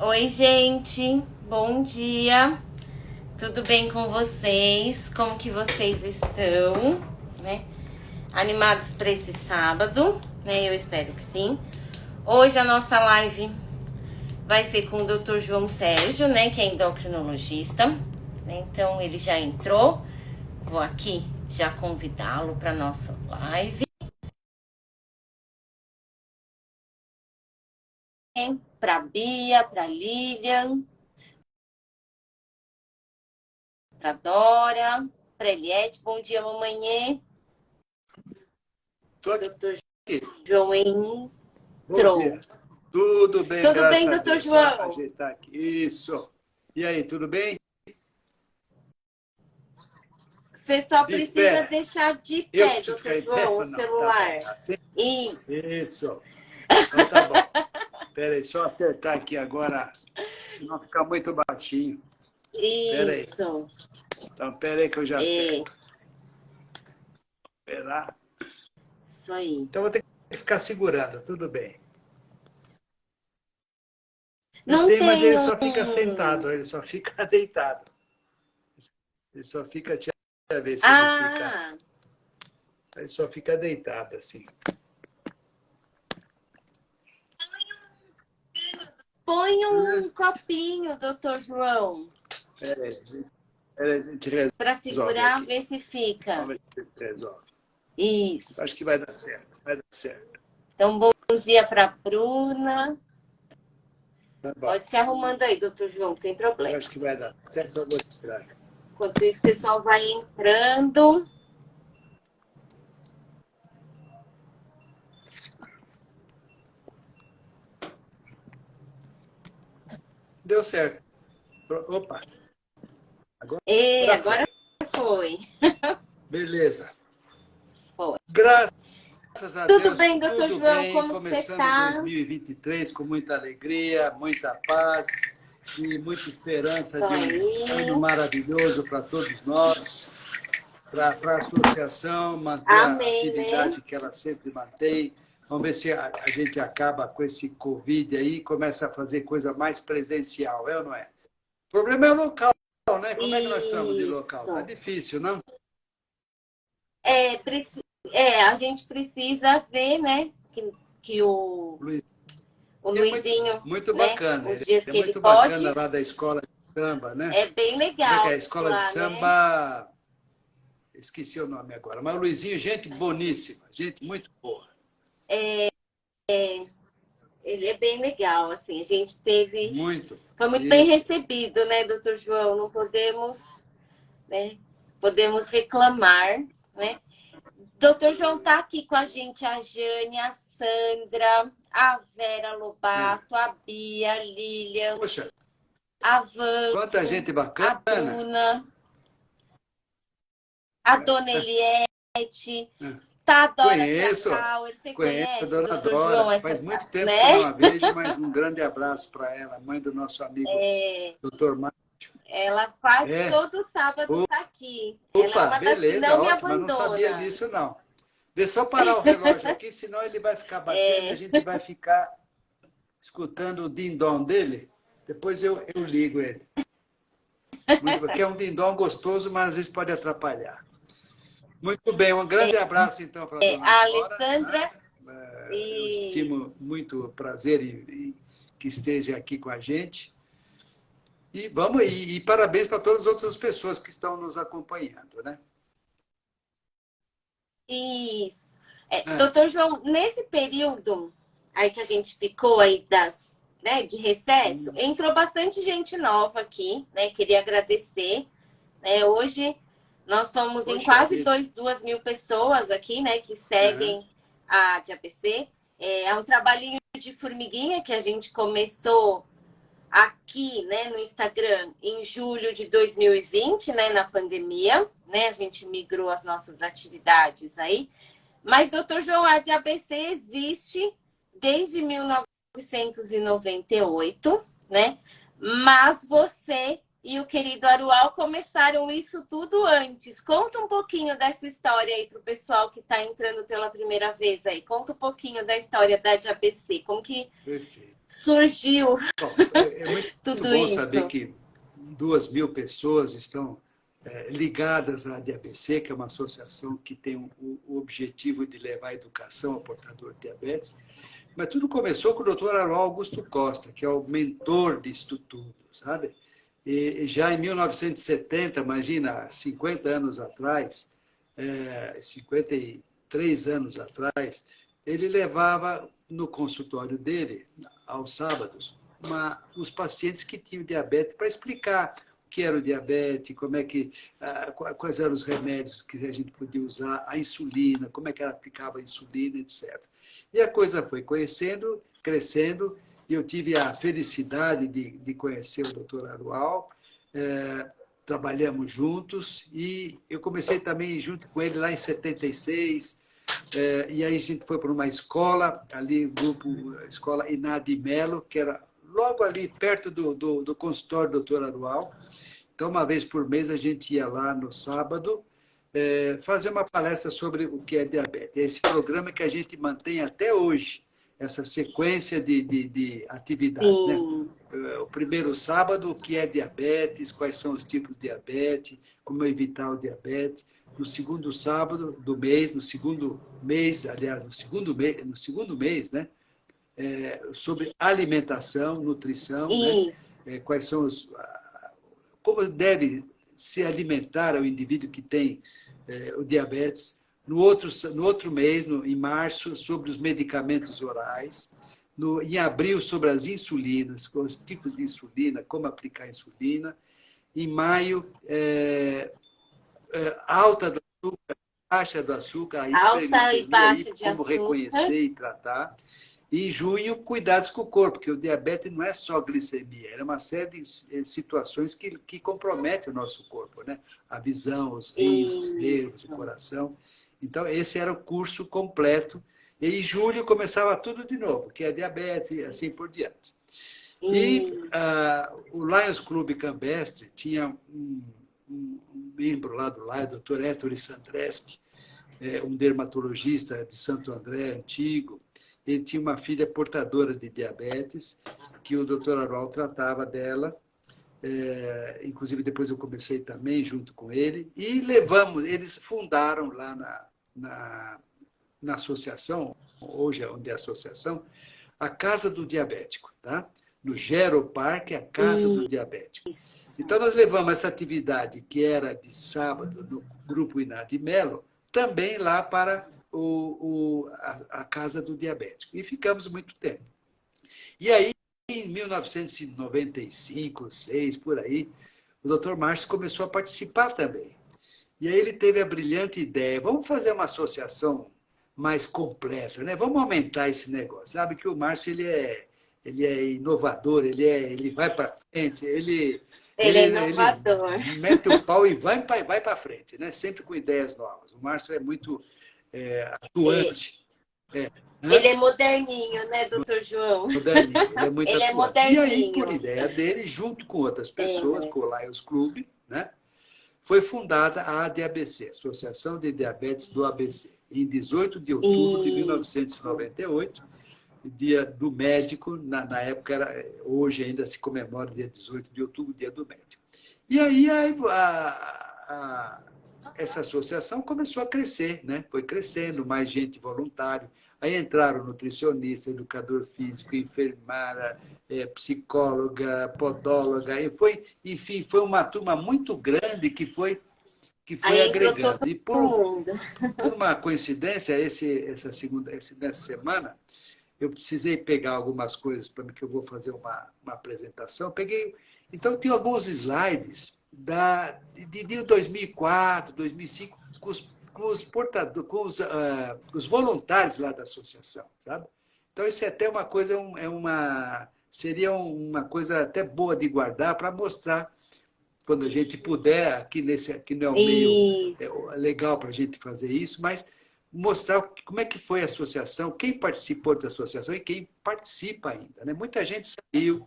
Oi, gente. Bom dia. Tudo bem com vocês? Como que vocês estão, né? Animados para esse sábado, né? Eu espero que sim. Hoje a nossa live vai ser com o Dr. João Sérgio, né, que é endocrinologista, né? Então ele já entrou. Vou aqui já convidá-lo para nossa live. Para Bia, para Lilian, para Dora, para Eliette. Bom dia, mamãe. Estou Doutor aqui. João Bom entrou. dia. Tudo bem, Tudo graças bem, a doutor Deus. Só João? ajeitar aqui. Isso. E aí, tudo bem? Você só De precisa pé. deixar de Eu pé, preciso doutor ficar em pé? João, o Não, tá bom. celular. Assim? Isso, Isso. Então tá bom. Espera aí, só acertar aqui agora, senão fica muito baixinho. Espera aí. isso. Então, espera aí que eu já É, acerto. Espera lá. isso aí. Então, vou ter que ficar segurando, tudo bem. Eu Não tenho, mas tem ele um... só fica sentado, ele só fica deitado. Ele só fica, deixa eu ver se ele fica... Ah, Ele só fica deitado, assim. põe um copinho, doutor João, Peraí, a gente para resolve segurar, aqui. ver se fica. Vamos ver se a gente resolve. Isso. Acho que vai dar certo, vai dar certo. Então, bom dia para Bruna. Tá bom. Pode se arrumando aí, doutor João, não tem Eu problema. acho que vai dar certo, só vou tirar. Enquanto isso, o pessoal vai entrando. Deu certo. Opa, E agora agora foi. foi. Beleza. Foi. Graças a Tudo Deus, bem, doutor tudo João? bem. Como que você Começando tá? 2023 com muita alegria, muita paz e muita esperança Isso de um aí. ano maravilhoso para todos nós. Para a associação manter a Amém, né? atividade que ela sempre mantém. Vamos ver se a gente acaba com esse Covid aí e começa a fazer coisa mais presencial, é ou não é? O problema é o local, né? Como é que nós estamos de local? Está Isso. difícil, não? É, a gente precisa ver, né? Que Luiz, o é muito, Luizinho, muito né? bacana. Os Ele dias é que ele muito bacana pode, lá da escola de samba, né? é bem Como é que é? A legal escola de lá, né? samba... Esqueci o nome agora. Mas o Luizinho, gente boníssima, gente muito boa. Ele é bem legal, assim. A gente teve. Muito. Foi muito bem Isso. recebido, né, doutor João? Não podemos, né? Podemos reclamar, né? Doutor João tá aqui com a gente, a Jane, a Sandra, a Vera É. Lobato, a Bia, a Lilian, Poxa, a Van, quanta gente a bacana. Bruna, a Dona Eliette, É. tá a Dora Conheço, Krakauer. Você conheço a conhece, dona doutor João, Dora. essa, Faz muito tempo que eu não né? a vejo, mas um grande abraço para ela, mãe do nosso amigo Dr. Márcio. Ela quase É, todo sábado tá aqui. Ela é opa, uma das que beleza, não me ótimo, eu não sabia abandona. disso, não. Deixa eu parar o relógio aqui, senão ele vai ficar batendo e a gente vai ficar escutando o din-dom dele. Depois eu ligo ele. Muito, porque é um din-dom gostoso, mas às vezes pode atrapalhar. Muito bem, um grande abraço então para a dona A Dora, né? Alessandra Eu e estimo muito o prazer em que esteja aqui com a gente. E vamos e parabéns para todas as outras pessoas que estão nos acompanhando, né? isso. Ah, Doutor João, nesse período aí que a gente ficou aí né, de recesso, entrou bastante gente nova aqui, né? Queria agradecer. Né? Hoje nós somos em poxa quase vida. 2.000 pessoas aqui, né? Que Aham, seguem a DAPC. É um trabalhinho de formiguinha que a gente começou aqui, né, no Instagram em julho de 2020, né, na pandemia, né, a gente migrou as nossas atividades aí. Mas, doutor João, a de ABC existe desde 1998, né? Mas você e o querido Arual começaram isso tudo antes. Conta um pouquinho dessa história aí para o pessoal que está entrando pela primeira vez aí. Conta um pouquinho da história da ABC. Como que perfeito. surgiu Bom, é muito tudo bom saber isso? que 2.000 pessoas estão ligadas à DABC, que é uma associação que tem o objetivo de levar a educação ao portador de diabetes. Mas tudo começou com o doutor Harold Augusto Costa, que é o mentor disso tudo, sabe? E já em 1970, imagina, 50 anos atrás, 53 anos atrás, ele levava no consultório dele, aos sábados, os pacientes que tinham diabetes para explicar o que era o diabetes, como é que, quais eram os remédios que a gente podia usar, a insulina, como é que ela aplicava a insulina, etc. E a coisa foi conhecendo, crescendo, e eu tive a felicidade de conhecer o doutor Arual, trabalhamos juntos, e eu comecei também junto com ele lá em 76, e aí a gente foi para uma escola, ali, o grupo, a escola Inadi Melo, que era logo ali perto do consultório do doutor Arual. Então, uma vez por mês, a gente ia lá no sábado, fazer uma palestra sobre o que é diabetes. É esse programa que a gente mantém até hoje, essa sequência de atividades. Né? Sim. O primeiro sábado, o que é diabetes, quais são os tipos de diabetes, como evitar o diabetes. No segundo sábado do mês, no segundo mês, aliás, no segundo mês, né? Sobre alimentação, nutrição, né? Isso. Quais são como deve se alimentar o indivíduo que tem o diabetes. No outro mês, em março, sobre os medicamentos orais. Em abril, sobre as insulinas, os tipos de insulina, como aplicar insulina. Em maio, alta do açúcar, baixa do açúcar, a Alta e hiperglicemia, baixa de como açúcar. reconhecer e tratar. E em junho, cuidados com o corpo, porque o diabetes não é só glicemia, é uma série de situações que comprometem o nosso corpo, né? A visão, os rins, os nervos, o Isso. coração. Então, esse era o curso completo. E em julho começava tudo de novo, que é diabetes e assim por diante. E o Lions Club Campestre tinha um membro lá do Lions, o Dr. Ettore Sandreski, um dermatologista de Santo André, antigo. Ele tinha uma filha portadora de diabetes, que o doutor Arual tratava dela. Inclusive, depois eu comecei também junto com ele. E eles fundaram lá na associação, hoje é onde é a associação, a Casa do Diabético, tá? No Geroparque, a Casa do Diabético. Então, nós levamos essa atividade, que era de sábado, no Grupo Inadi Melo, também lá para a Casa do Diabético. E ficamos muito tempo. E aí, em 1995, 6 por aí, o doutor Márcio começou a participar também. E aí ele teve a brilhante ideia, vamos fazer uma associação mais completa, né? Vamos aumentar esse negócio. Sabe que o Márcio ele é inovador, ele vai para frente, Ele é ele inovador. mete o pau e vai para frente, né? Sempre com ideias novas. O Márcio é muito Ele, atuante. ele Hã? é moderninho, né, doutor João? Moderninho, ele é muito Ele é atuante. E aí, por moderninho. ideia dele, junto com outras pessoas, É. com o Lions Club, né? Foi fundada a ADABC, Associação de Diabetes do ABC, em 18 de outubro de Isso. 1998, dia do médico, na época, hoje ainda se comemora dia 18 de outubro, dia do médico. E aí essa associação começou a crescer, né? Foi crescendo, mais gente voluntária. Aí entraram nutricionista, educador físico, enfermeira, psicóloga, podóloga, enfim, foi uma turma muito grande que foi Aí entrou agregando. todo E mundo. por uma coincidência, nessa semana, eu precisei pegar algumas coisas para mim, que eu vou fazer uma apresentação. Peguei, então, tem alguns slides de 2004, 2005, com os voluntários lá da associação, sabe? Então, isso é até uma coisa, seria uma coisa até boa de guardar para mostrar quando a gente puder, aqui não é um meio Isso. legal para a gente fazer isso, mas mostrar como é que foi a associação, quem participou da associação e quem participa ainda. Né? Muita gente saiu.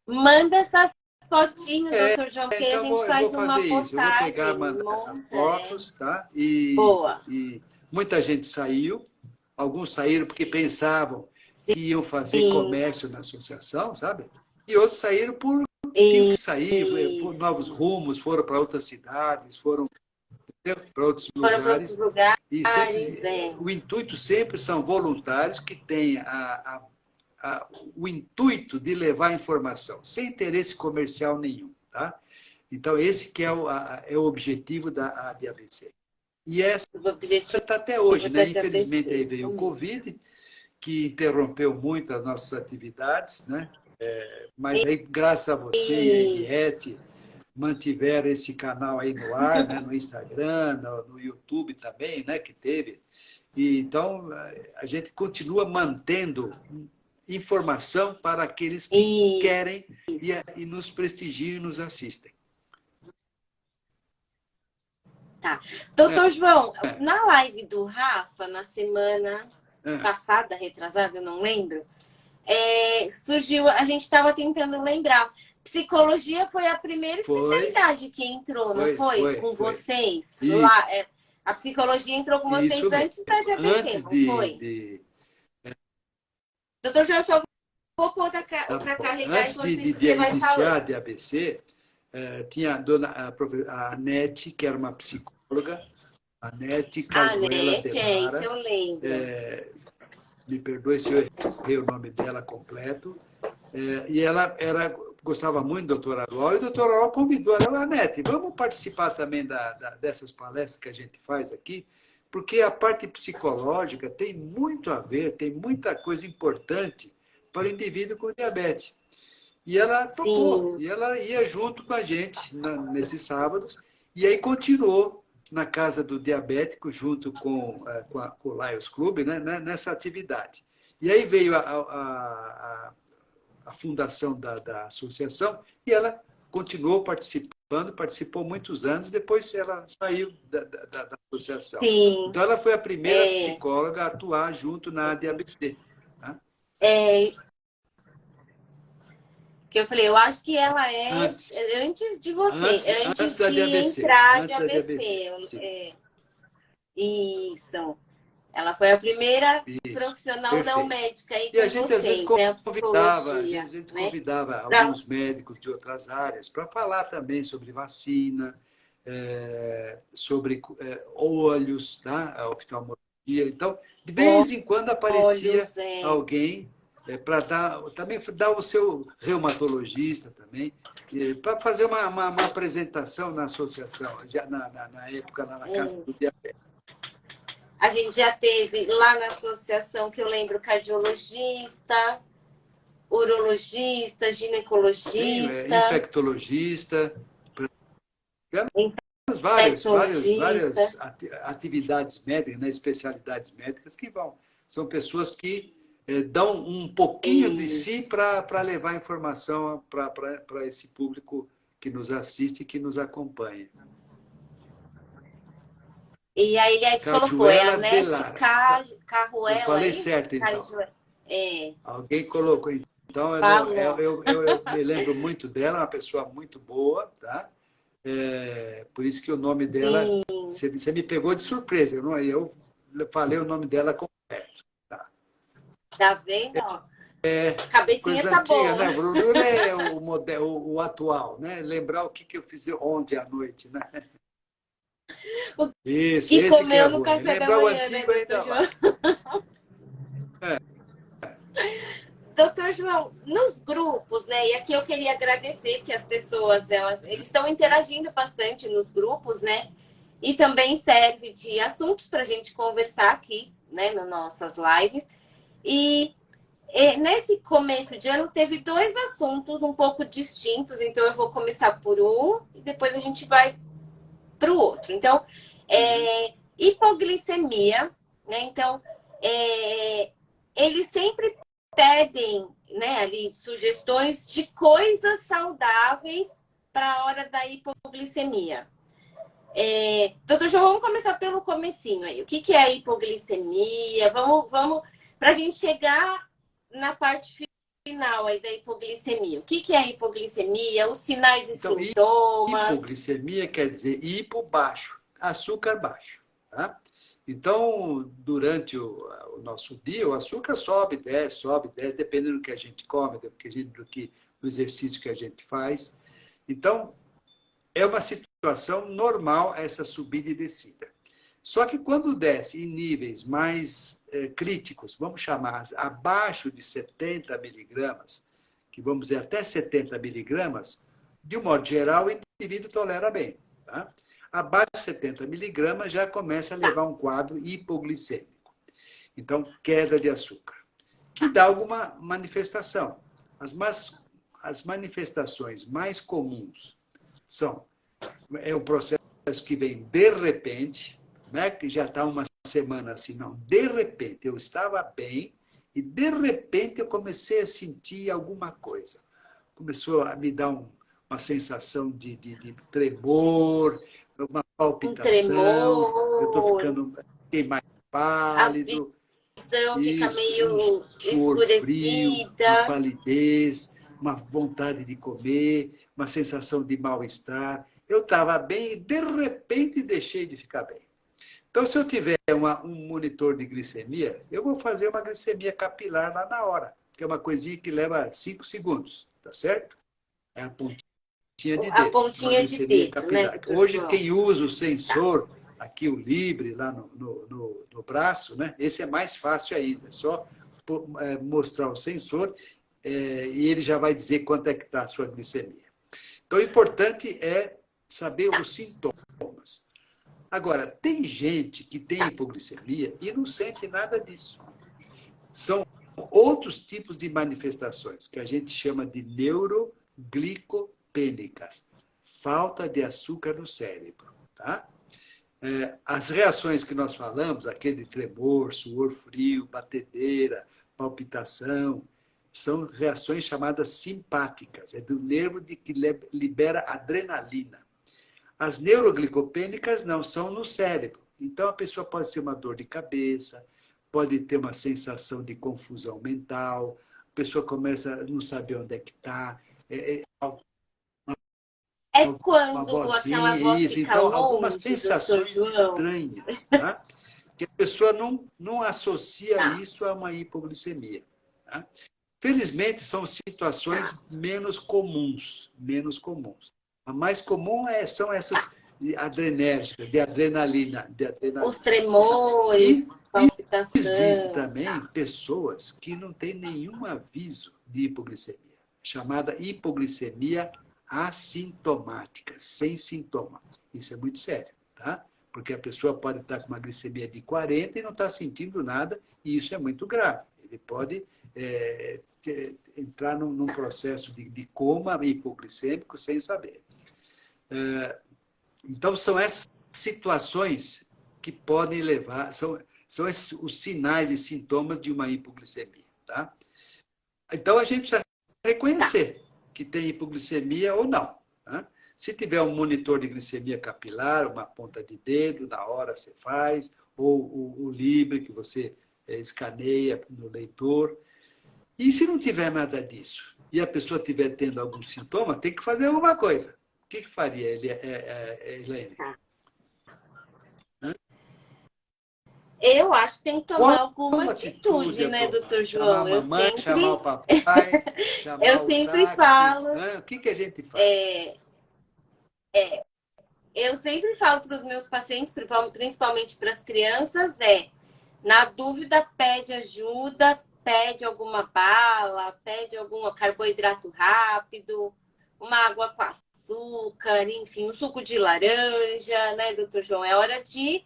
Manda essas fotinhos, doutor João, que aí a Então, gente eu vou faz uma fazer isso. Eu vou pegar, postagem. mandar essas Monta, fotos, tá? E, Boa. e muita gente saiu. Alguns saíram porque pensavam que iam fazer Sim. comércio na associação, sabe? E outros saíram por tinham que sair, foram Isso. novos rumos, foram para outras cidades, foram para outros Foram para outros lugares. lugares, E sempre, o intuito sempre são voluntários que têm o intuito de levar informação, sem interesse comercial nenhum. Tá? Então, esse que é o objetivo da ADABC. E essa o objetivo está até hoje, da né? Infelizmente, aí DABC. veio o Covid, que interrompeu muito as nossas atividades, né? Mas aí, graças a você e a Isso. Henriette, mantiveram esse canal aí no ar, né? No Instagram, no YouTube também, né? Que teve. E, então, a gente continua mantendo informação para aqueles que E querem e nos prestigiam e nos assistem. tá. Doutor João, na live do Rafa, na semana É, passada, retrasada, eu não lembro, surgiu, a gente estava tentando lembrar. Psicologia foi a primeira foi, especialidade que entrou, não foi, foi? foi, Com foi. vocês? E Lá, a psicologia entrou com isso vocês antes da mesmo. DABC, Antes não foi? de Doutor João, eu só vou pôr tá para bom. carregar Antes enquanto isso de você vai iniciar a falando. DABC, tinha a Anete, que era uma psicóloga, a Anete A Cazuela NET, isso Delara. eu lembro. Me perdoe se eu errei o nome dela completo. E ela gostava muito do doutor Arual, e o doutor Arual convidou ela, Anete, vamos participar também dessas palestras que a gente faz aqui, porque a parte psicológica tem muito a ver, tem muita coisa importante para o indivíduo com diabetes. E ela topou, Sim, e ela ia junto com a gente nesses sábados, e aí continuou na casa do diabético, junto com o Lions Club, né, nessa atividade. E aí veio a fundação da associação, e ela continuou participando, participou muitos anos, depois ela saiu da associação. sim. Então, ela foi a primeira É, psicóloga a atuar junto na ADABC. Tá? é, que eu falei, eu acho que ela é Antes, antes de você, antes antes da de DABC, entrar de antes da DABC, ABC. sim, Isso. Ela foi a primeira isso, profissional não perfeito. médica aí E a com gente às vezes vocês, né? A convidava, a psicologia, gente né? convidava Pra... alguns médicos de outras áreas para falar também sobre vacina, sobre olhos, tá? A oftalmologia. Então, de vez em quando aparecia Olhos, alguém para também dar o seu reumatologista também, para fazer uma apresentação na associação, já na época, lá na Casa do Diabetes. a gente já teve lá na associação, que eu lembro, cardiologista, urologista, Sim, ginecologista, infectologista, infectologista. várias atividades médicas, né, especialidades médicas que vão. São pessoas que dão um pouquinho de E, si para levar informação para esse público que nos assiste e que nos acompanha. e a Eliette colocou, é a Cajuela de Nete Lara. Eu Carruela, é falei isso? certo, então. É, Alguém colocou. Então, falou. eu me lembro muito dela, uma pessoa muito boa, tá? Por isso que o nome dela, Sim, você me pegou de surpresa. Eu falei o nome dela completo. Tá? tá vendo? Ó, cabecinha Coisa tá antiga, boa. né? O não é o atual, né? Lembrar o que eu fiz ontem à noite, né? O Isso, que esse que é comeu no ruim. café da Lembrar o manhã, né, antigo doutor ainda João? vai. É, Doutor João, nos grupos, né? E aqui eu queria agradecer que as pessoas, eles estão interagindo bastante nos grupos, né? E também serve de assuntos para a gente conversar aqui, né, nas nossas lives. E nesse começo de ano teve dois assuntos um pouco distintos, então eu vou começar por um e depois a gente vai para o outro. Então, uhum. hipoglicemia, né? Então, eles sempre pedem, né, ali sugestões de coisas saudáveis para a hora da hipoglicemia. Doutor João, vamos começar pelo comecinho aí. O que é a hipoglicemia? Vamos para a gente chegar na parte final aí da hipoglicemia. O que é a hipoglicemia? Os sinais e Então, sintomas? hipoglicemia quer dizer hipo baixo, açúcar baixo. Tá? Então, durante o nosso dia, o açúcar sobe, desce, dependendo do que a gente come, do exercício que a gente faz. Então, é uma situação normal essa subida e descida. Só que quando desce em níveis mais críticos, vamos chamar abaixo de 70 miligramas, que vamos dizer até 70 miligramas, de um modo geral, o indivíduo tolera bem. Tá? Abaixo de 70 miligramas já começa a levar um quadro hipoglicêmico. Então, queda de açúcar, que dá alguma manifestação. As manifestações mais comuns são o processo que vem de repente, né, que já está uma semana assim, não, de repente eu estava bem e de repente eu comecei a sentir alguma coisa. Começou a me dar uma sensação de tremor, uma palpitação, eu estou ficando mais pálido, A visão fica isso, meio suor frio, uma escurecida. palidez, uma vontade de comer, uma sensação de mal-estar. Eu estava bem e, de repente, deixei de ficar bem. Então, se eu tiver um monitor de glicemia, eu vou fazer uma glicemia capilar lá na hora, que é uma coisinha que leva 5 segundos, tá certo? É a pontinha de A dedo, uma pontinha de glicemia dedo, capilar. né, Hoje, João? quem usa o sensor, aqui o Libre, lá no braço, né? Esse é mais fácil ainda, é só mostrar o sensor e ele já vai dizer quanto é que está a sua glicemia. Então, o importante é saber os sintomas. Agora, tem gente que tem hipoglicemia e não sente nada disso. São outros tipos de manifestações que a gente chama de neuroglicopênicas. Falta de açúcar no cérebro. Tá? As reações que nós falamos, aquele tremor, suor frio, batedeira, palpitação, são reações chamadas simpáticas. É do nervo que libera adrenalina. As neuroglicopênicas não, são no cérebro. Então, a pessoa pode ter uma dor de cabeça, pode ter uma sensação de confusão mental, a pessoa começa a não saber onde é que está, É uma quando aquela vozinha, voz isso. fica Então, algumas longe, doutor sensações João. estranhas, tá? Que a pessoa não associa Tá. isso a uma hipoglicemia. Tá? Felizmente, são situações menos comuns, menos comuns. A mais comum são essas adrenérgicas, de adrenalina. Os tremores, E existe palpitação. também pessoas que não têm nenhum aviso de hipoglicemia, chamada hipoglicemia assintomática, sem sintoma. Isso é muito sério, tá? Porque a pessoa pode estar com uma glicemia de 40 e não está sentindo nada, e isso é muito grave. Ele pode entrar num processo de coma hipoglicêmico sem saber. Então, são essas situações que podem levar, são esses os sinais e sintomas de uma hipoglicemia. Tá? Então, a gente precisa reconhecer que tem hipoglicemia ou não. Tá? Se tiver um monitor de glicemia capilar, uma ponta de dedo, na hora você faz, ou o Libre, que você escaneia no leitor. E se não tiver nada disso, e a pessoa estiver tendo algum sintoma, tem que fazer alguma coisa. O que faria, Elaine? Eu acho que tem que tomar alguma Qual atitude atitude, eu né, tomar? doutor Chamar a João? mamãe, chamar o papai, chamar Eu o sempre táxi? falo, O que a gente faz? eu sempre falo para os meus pacientes, principalmente para as crianças, na dúvida, pede ajuda, pede alguma bala, pede algum carboidrato rápido, uma água com açúcar, enfim, um suco de laranja, né, doutor João? É hora de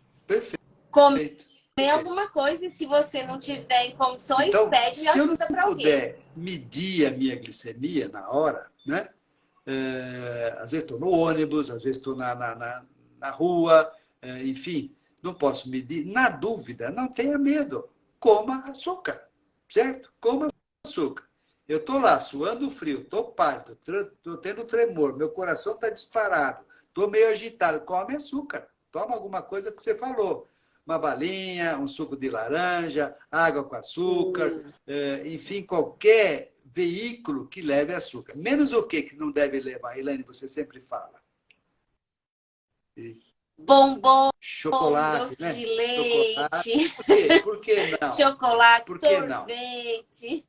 comer Perfeito. alguma coisa e se você não tiver em condições, Então, pede se eu não ajuda para alguém. puder medir a minha glicemia na hora, né? Às vezes estou no ônibus, às vezes estou na rua, enfim, não posso medir. Na dúvida, não tenha medo. Coma açúcar, certo? Coma açúcar. Eu estou lá, suando frio, estou pálido, estou tendo tremor, meu coração está disparado, estou meio agitado. Come açúcar. Toma alguma coisa que você falou. Uma balinha, um suco de laranja, água com açúcar, enfim, qualquer veículo que leve açúcar. Menos o que não deve levar? Elaine, você sempre fala. bombom, chocolate, doce né? de Chocolate. leite, Por quê? Por que não? chocolate, Por que não? sorvete.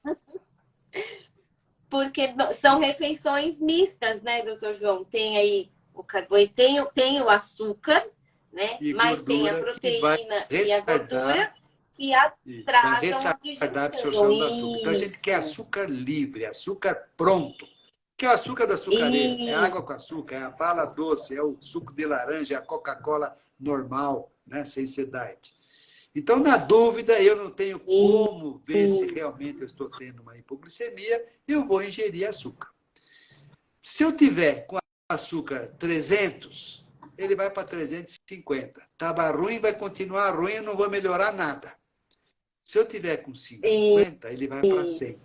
Porque são refeições mistas, né, doutor João? Tem aí o carboidrato, tem o açúcar, né? E Mas tem a gordura que vai proteína e a retardar, gordura que vai atrasam a retardar a digestão. absorção do açúcar. Então a gente quer Isso, açúcar livre, açúcar pronto. Que é o açúcar do açucareiro? É isso. água com açúcar, é a bala doce, é o suco de laranja, é a Coca-Cola normal, né? Sem ser diet. Então, na dúvida, eu não tenho como ver se realmente eu estou tendo uma hipoglicemia, eu vou ingerir açúcar. Se eu tiver com açúcar 300, ele vai para 350. Estava ruim, vai continuar ruim, eu não vou melhorar nada. Se eu tiver com 50, ele vai para 100.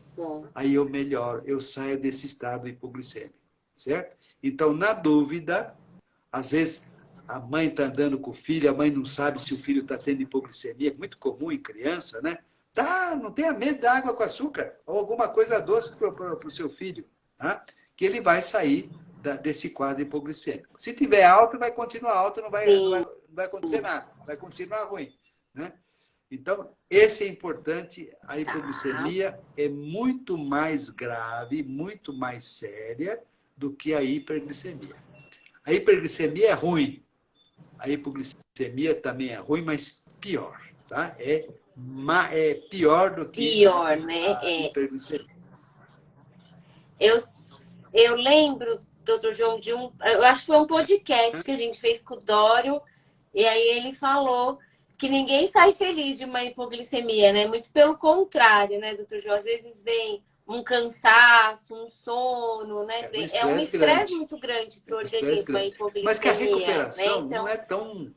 Aí eu melhoro, eu saio desse estado hipoglicêmico, certo? Então, na dúvida, às vezes a mãe está andando com o filho, a mãe não sabe se o filho está tendo hipoglicemia, muito comum em criança, né? Tá, não tenha medo da água com açúcar ou alguma coisa doce para o seu filho, tá? Que ele vai sair desse quadro hipoglicêmico. Se tiver alto, vai continuar alto, não vai acontecer nada, vai continuar ruim, né? Então, esse é importante. A hipoglicemia é muito mais grave, muito mais séria do que a hiperglicemia. A hiperglicemia é ruim. A hipoglicemia também é ruim, mas pior. Tá? É pior do que Pior, né? a hiperglicemia. Eu lembro, doutor João, eu acho que foi um podcast que a gente fez com o Dório, e aí ele falou que ninguém sai feliz de uma hipoglicemia, né? Muito pelo contrário, né, doutor João? Às vezes vem um cansaço, um sono, né? É um estresse muito grande para o organismo, a hipoglicemia. Mas que a recuperação, né? Então, não é tão...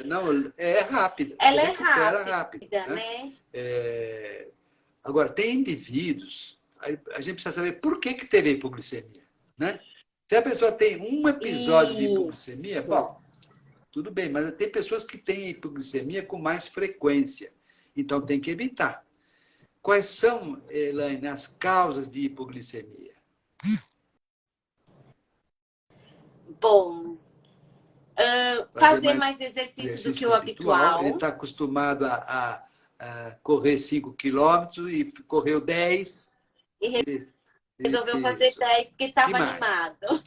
Não, é rápida. Ela se é recupera rápida, né? Agora, tem indivíduos... A gente precisa saber por que teve hipoglicemia, né? Se a pessoa tem um episódio de hipoglicemia, bom, tudo bem, mas tem pessoas que têm hipoglicemia com mais frequência. Então, tem que evitar. Quais são, Elaine, as causas de hipoglicemia? Bom, fazer mais exercício do que o habitual. Ele está acostumado a correr 5 quilômetros e correu 10. E resolveu fazer 10 porque estava animado.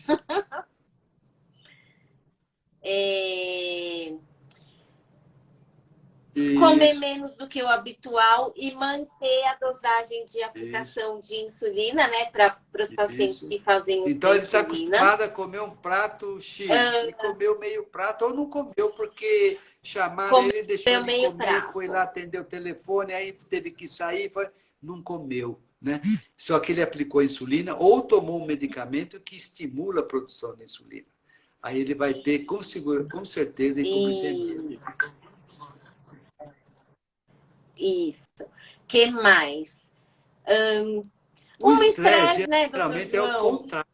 Comer menos do que o habitual e manter a dosagem de aplicação de insulina, né, para os pacientes que fazem uso Então, da ele está insulina. acostumado a comer um prato X e comeu meio prato, ou não comeu porque chamaram ele, deixou ele comer, foi lá atender o telefone, aí teve que sair, não comeu, né? Só que ele aplicou insulina ou tomou um medicamento que estimula a produção de insulina. Aí ele vai ter, com certeza, hipoglicemia. Isso. Que mais? O estresse, né, geralmente é o contrário.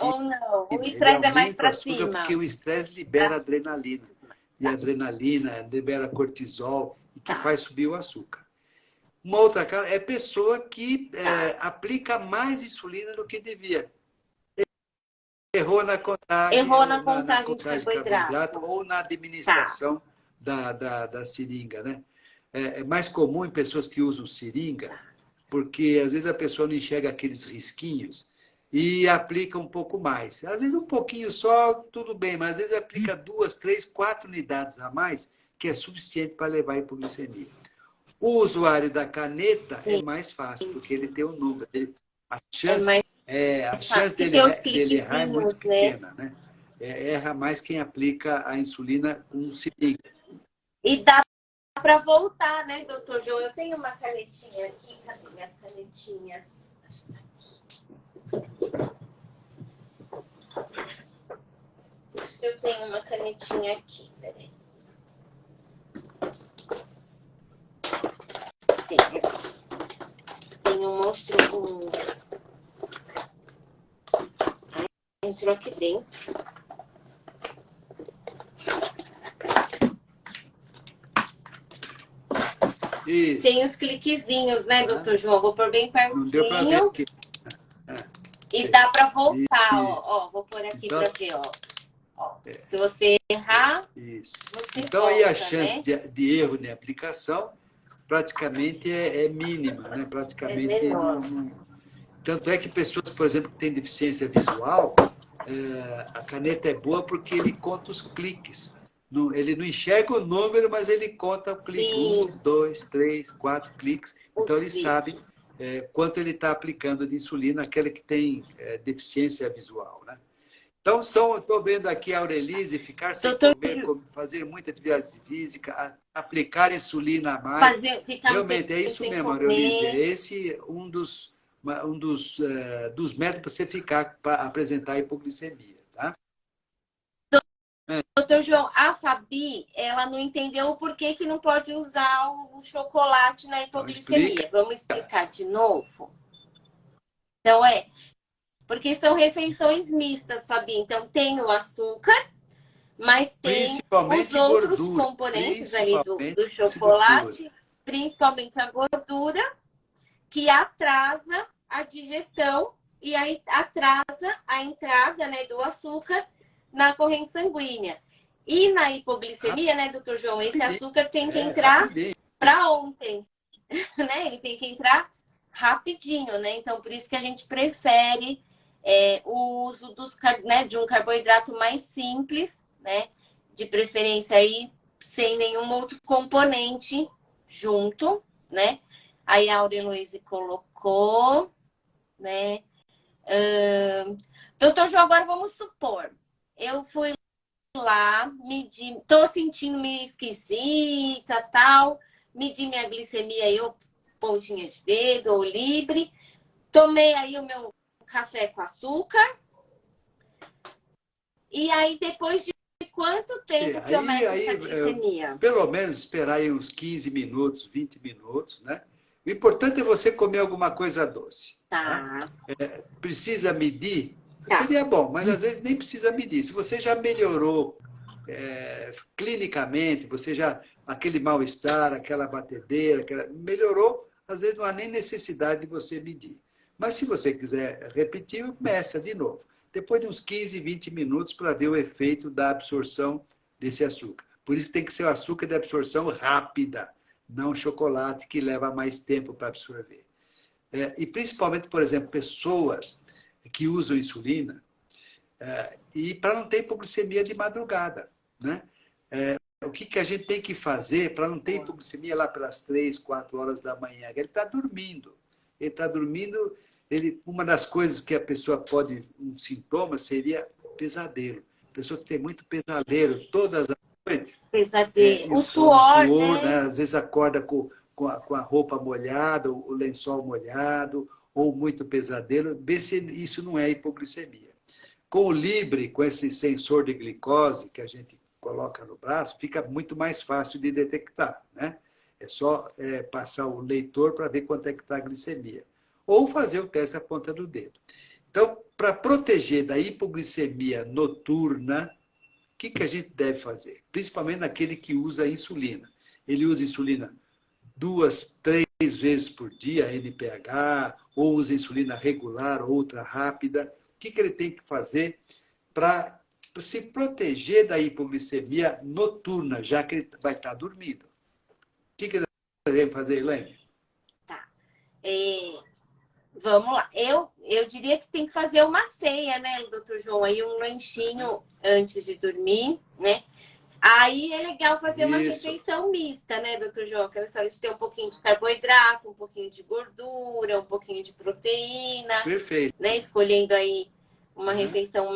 Ou não, o estresse é mais para cima. Porque o estresse libera adrenalina. E a adrenalina libera cortisol, que faz subir o açúcar. Uma outra causa é pessoa que aplica mais insulina do que devia. Errou na contagem, de carboidrato ou na administração da seringa, né? É mais comum em pessoas que usam seringa, porque às vezes a pessoa não enxerga aqueles risquinhos e aplica um pouco mais. Às vezes um pouquinho só, tudo bem, mas às vezes aplica 2, 3, 4 unidades a mais, que é suficiente para levar a hipoglicemia. O usuário da caneta é mais fácil, porque ele tem um número. A chance dele errar é muito pequena, né? Erra mais quem aplica a insulina com seringa. E dá para voltar, né, doutor João? Eu tenho uma canetinha aqui. Cadê minhas canetinhas? Acho que eu tenho uma canetinha aqui. Peraí. Tem um monstro. Entrou aqui dentro. Isso. Tem os cliquezinhos, né, doutor João? Vou pôr bem pertinho. Não deu para ver aqui. E dá para voltar, ó. Vou pôr aqui para ver, ó. Se você errar, Isso. você Então, aí a volta, chance né? de erro na aplicação praticamente é mínima, né? É Praticamente menor. Tanto é que pessoas, por exemplo, que têm deficiência visual, a caneta é boa porque ele conta os cliques. Ele não enxerga o número, mas ele conta o clique. Sim, 1, 2, 3, 4 cliques. o Então, ele sabe clique. quanto ele está aplicando de insulina, aquele que tem deficiência visual, né? Então, estou vendo aqui a Aurelise ficar sem Doutor, comer, fazer muita atividade física, aplicar insulina a mais. ficar um tempo Realmente, é isso sem mesmo, Aurelise. É comer. esse dos métodos para você ficar, para apresentar hipoglicemia, tá? Doutor João, a Fabi, ela não entendeu o porquê que não pode usar o chocolate na Então, explica. hipoglicemia. Vamos explicar de novo? Então, porque são refeições mistas, Fabi. Então, tem o açúcar, mas tem os Principalmente outros gordura. componentes ali Principalmente do gordura. chocolate, principalmente a gordura, que atrasa a digestão e aí atrasa a entrada, né, do açúcar na corrente sanguínea. E na hipoglicemia, né, doutor João, esse Rapidinho. açúcar tem que entrar Rapidinho. para ontem, né? Ele tem que entrar rapidinho, né? Então, por isso que a gente prefere o uso né, de um carboidrato mais simples, né? De preferência aí sem nenhum outro componente junto, né? Aí a Aureloise colocou, né? Doutor João, agora vamos supor, eu fui lá, medi, tô sentindo meio esquisita, tal, medi minha glicemia aí, ou pontinha de dedo, ou libre, tomei aí o meu café com açúcar, e aí depois de quanto tempo que eu meço essa glicemia? Pelo menos esperar aí uns 15 minutos, 20 minutos, né? O importante é você comer alguma coisa doce. Tá? Tá, Precisa medir? tá. Seria bom, mas às vezes nem precisa medir. Se você já melhorou clinicamente, você já aquele mal-estar, aquela batedeira, melhorou, às vezes não há nem necessidade de você medir. Mas se você quiser repetir, meça de novo. Depois de uns 15, 20 minutos para ver o efeito da absorção desse açúcar. Por isso tem que ser o açúcar de absorção rápida, não chocolate que leva mais tempo para absorver. E principalmente, por exemplo, pessoas que usam insulina, e para não ter hipoglicemia de madrugada, né? O que a gente tem que fazer para não ter hipoglicemia lá pelas 3, 4 horas da manhã? Ele está dormindo. Ele está dormindo. Uma das coisas que a pessoa pode, um sintoma seria pesadelo. Pessoa que tem muito pesadelo todas as noites, Pesadelo. O o suor, suor, né? né? Às vezes acorda com a roupa molhada, o lençol molhado, ou muito pesadelo. Vê se isso não é hipoglicemia. Com o Libre, com esse sensor de glicose que a gente coloca no braço, fica muito mais fácil de detectar, né? É só passar o leitor para ver quanto é que está a glicemia. Ou fazer o teste à ponta do dedo. Então, para proteger da hipoglicemia noturna, o que a gente deve fazer? Principalmente naquele que usa insulina. Ele usa insulina 2, 3 vezes por dia, NPH, ou usa insulina regular, outra rápida. O que ele tem que fazer para se proteger da hipoglicemia noturna, já que ele vai estar dormindo? O que ele deve fazer, Elaine? Tá. Vamos lá. Eu diria que tem que fazer uma ceia, né, doutor João? Aí um lanchinho antes de dormir, né? Aí é legal fazer uma Isso. refeição mista, né, doutor João? Aquela história de ter um pouquinho de carboidrato, um pouquinho de gordura, um pouquinho de proteína, Perfeito. né? Escolhendo aí uma Uhum. refeição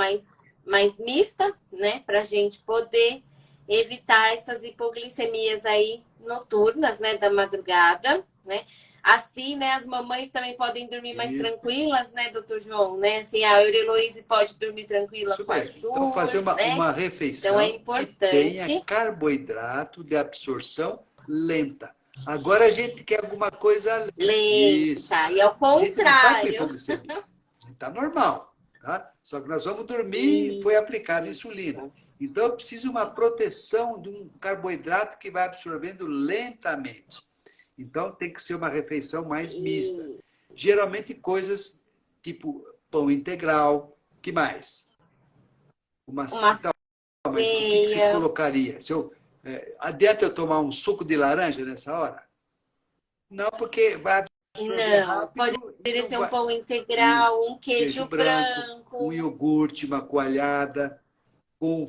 mais mista, né? Pra gente poder evitar essas hipoglicemias aí noturnas, né, da madrugada, né? Assim, né, as mamães também podem dormir mais Isso. tranquilas, né, doutor João, né? Assim, a Heloísa pode dormir tranquila Isso com o mesmo. Então, Arthur, fazer né? uma Então é refeição que tenha importante. carboidrato de absorção lenta. Agora a gente quer alguma coisa lenta. Isso. Lenta. E ao A gente não está com contrário. hipoglicemia. A gente está normal. Tá? Só que nós vamos dormir e foi aplicada insulina. Isso. Então, eu preciso de uma proteção de um carboidrato que vai absorvendo lentamente. Então, tem que ser uma refeição mais mista. Geralmente, coisas tipo pão integral. Que mais? Uma mas o que você aveia. colocaria? Adianta eu tomar um suco de laranja nessa hora? Não, porque vai absorver Não, rápido e poderia não ser um vai. pão Isso. integral, um Queijo queijo branco, um branco, iogurte, uma coalhada, com um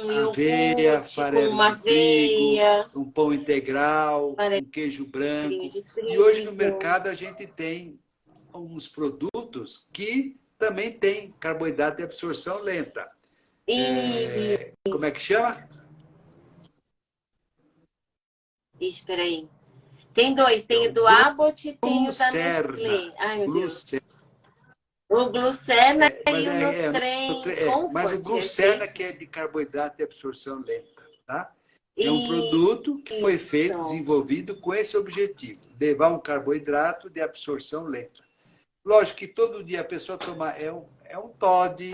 aveia, iogurte com farelo uma de trigo, aveia, um pão integral, um queijo farinha branco. de E hoje no trigo. mercado a gente tem uns produtos que também têm carboidrato de absorção lenta. E... Como é que chama? Espera aí. Tem dois, É tem o o do Abbott e tem o da Glucerna. Nestlé. Ai, meu Deus. Glucerna. O Glucerna Mas, e o Nutren mas o Comfort, acho que é Glucerna isso. que é de carboidrato de absorção lenta, tá? É um E produto que foi feito, isso. desenvolvido com esse objetivo, levar um carboidrato de absorção lenta. Lógico que todo dia a pessoa toma, é um Toddy,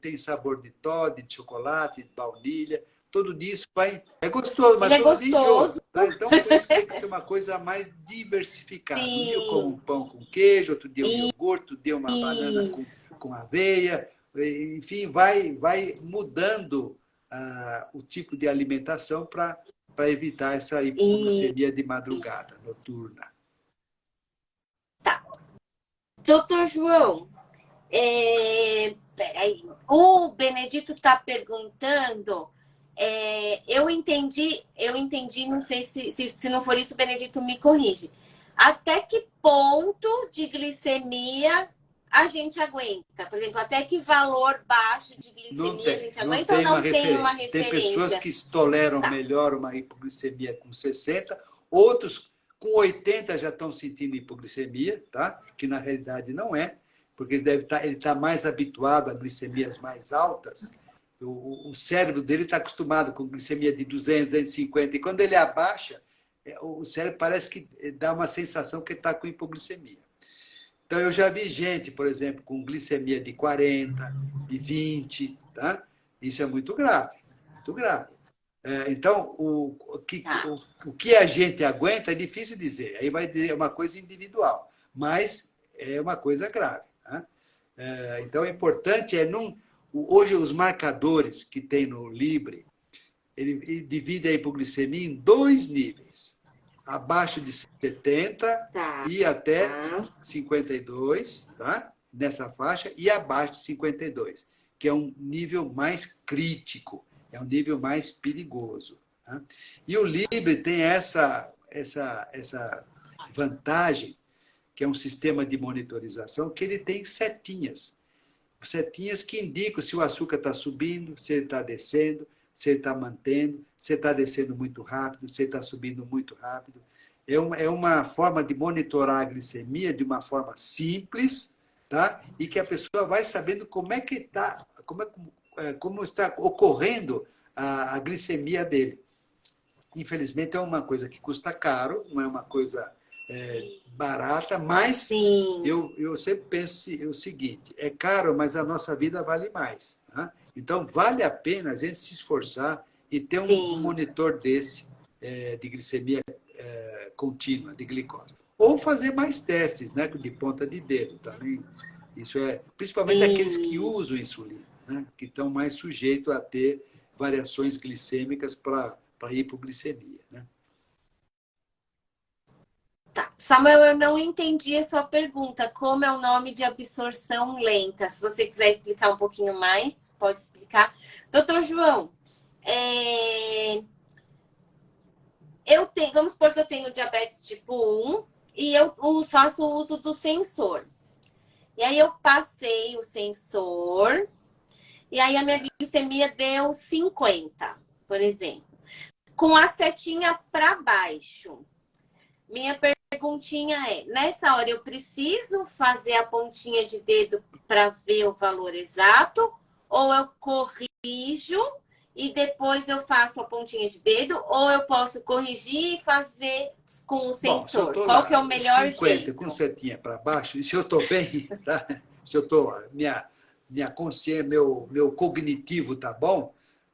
tem sabor de Toddy, de chocolate, de baunilha, todo dia isso vai, é gostoso, Ele mas é todo dia gostoso. enjoa, tá? Então, por isso tem que ser uma coisa mais diversificada. Um dia eu como um Sim. pão com queijo, outro dia um iogurte, outro dia uma banana Isso. com aveia, enfim, vai mudando o tipo de alimentação para evitar essa Isso. hipoglicemia de madrugada, noturna. Tá. Doutor João, peraí. O Benedito está perguntando. Eu entendi, não sei se não for isso, o Benedito me corrige. Até que ponto de glicemia a gente aguenta? Por exemplo, até que valor baixo de glicemia a gente Não aguenta ou tem uma não tem uma referência. Tem pessoas referência? que toleram Tá, melhor uma hipoglicemia com 60, outros com 80 já estão sentindo hipoglicemia, tá? Que na realidade não é, porque ele está mais habituado a glicemias mais altas. O cérebro dele está acostumado com glicemia de 200, 250, e quando ele abaixa, o cérebro parece que dá uma sensação que está com hipoglicemia. Então, eu já vi gente, por exemplo, com glicemia de 40, de 20, tá? Isso é muito grave, muito grave. Então, tá, o que a gente aguenta é difícil dizer. Aí vai dizer uma coisa individual, mas é uma coisa grave. Tá? Então, o importante é não. Hoje, os marcadores que tem no Libre, ele divide a hipoglicemia em dois níveis. Abaixo de 70 tá, e até tá. 52, tá? Nessa faixa, e abaixo de 52, que é um nível mais crítico, é um nível mais perigoso. Tá? E o Libre tem essa vantagem, que é um sistema de monitorização, que ele tem setinhas. Setinhas que indicam se o açúcar está subindo, se ele está descendo, se ele está mantendo, se está descendo muito rápido, se está subindo muito rápido. É uma forma de monitorar a glicemia de uma forma simples, tá? E que a pessoa vai sabendo como é que está, como está ocorrendo a glicemia dele. Infelizmente, é uma coisa que custa caro, não é uma coisa barata, mas Sim, eu sempre penso o seguinte: é caro, mas a nossa vida vale mais. Tá? Então, vale a pena a gente se esforçar e ter um sim, monitor desse de glicemia contínua, de glicose. Ou fazer mais testes, né, de ponta de dedo também. Isso principalmente aqueles que isso. usam insulina, né, que estão mais sujeitos a ter variações glicêmicas para hipoglicemia. Né? Tá. Samuel, eu não entendi a sua pergunta. Como é o nome de absorção lenta? Se você quiser explicar um pouquinho mais, pode explicar. Doutor João, é, vamos supor que eu tenho diabetes tipo 1 e eu faço uso do sensor. E aí eu passei o sensor e aí a minha glicemia deu 50, por exemplo. Com a setinha para baixo. Minha perguntinha é: nessa hora eu preciso fazer a pontinha de dedo para ver o valor exato? Ou eu corrijo e depois eu faço a pontinha de dedo? Ou eu posso corrigir e fazer com o Bom, se eu sensor? estou Qual que lá, é o melhor 50 com jeito? setinha para baixo, e se eu estou bem, tá? Se eu estou, minha consciência, meu cognitivo tá bom,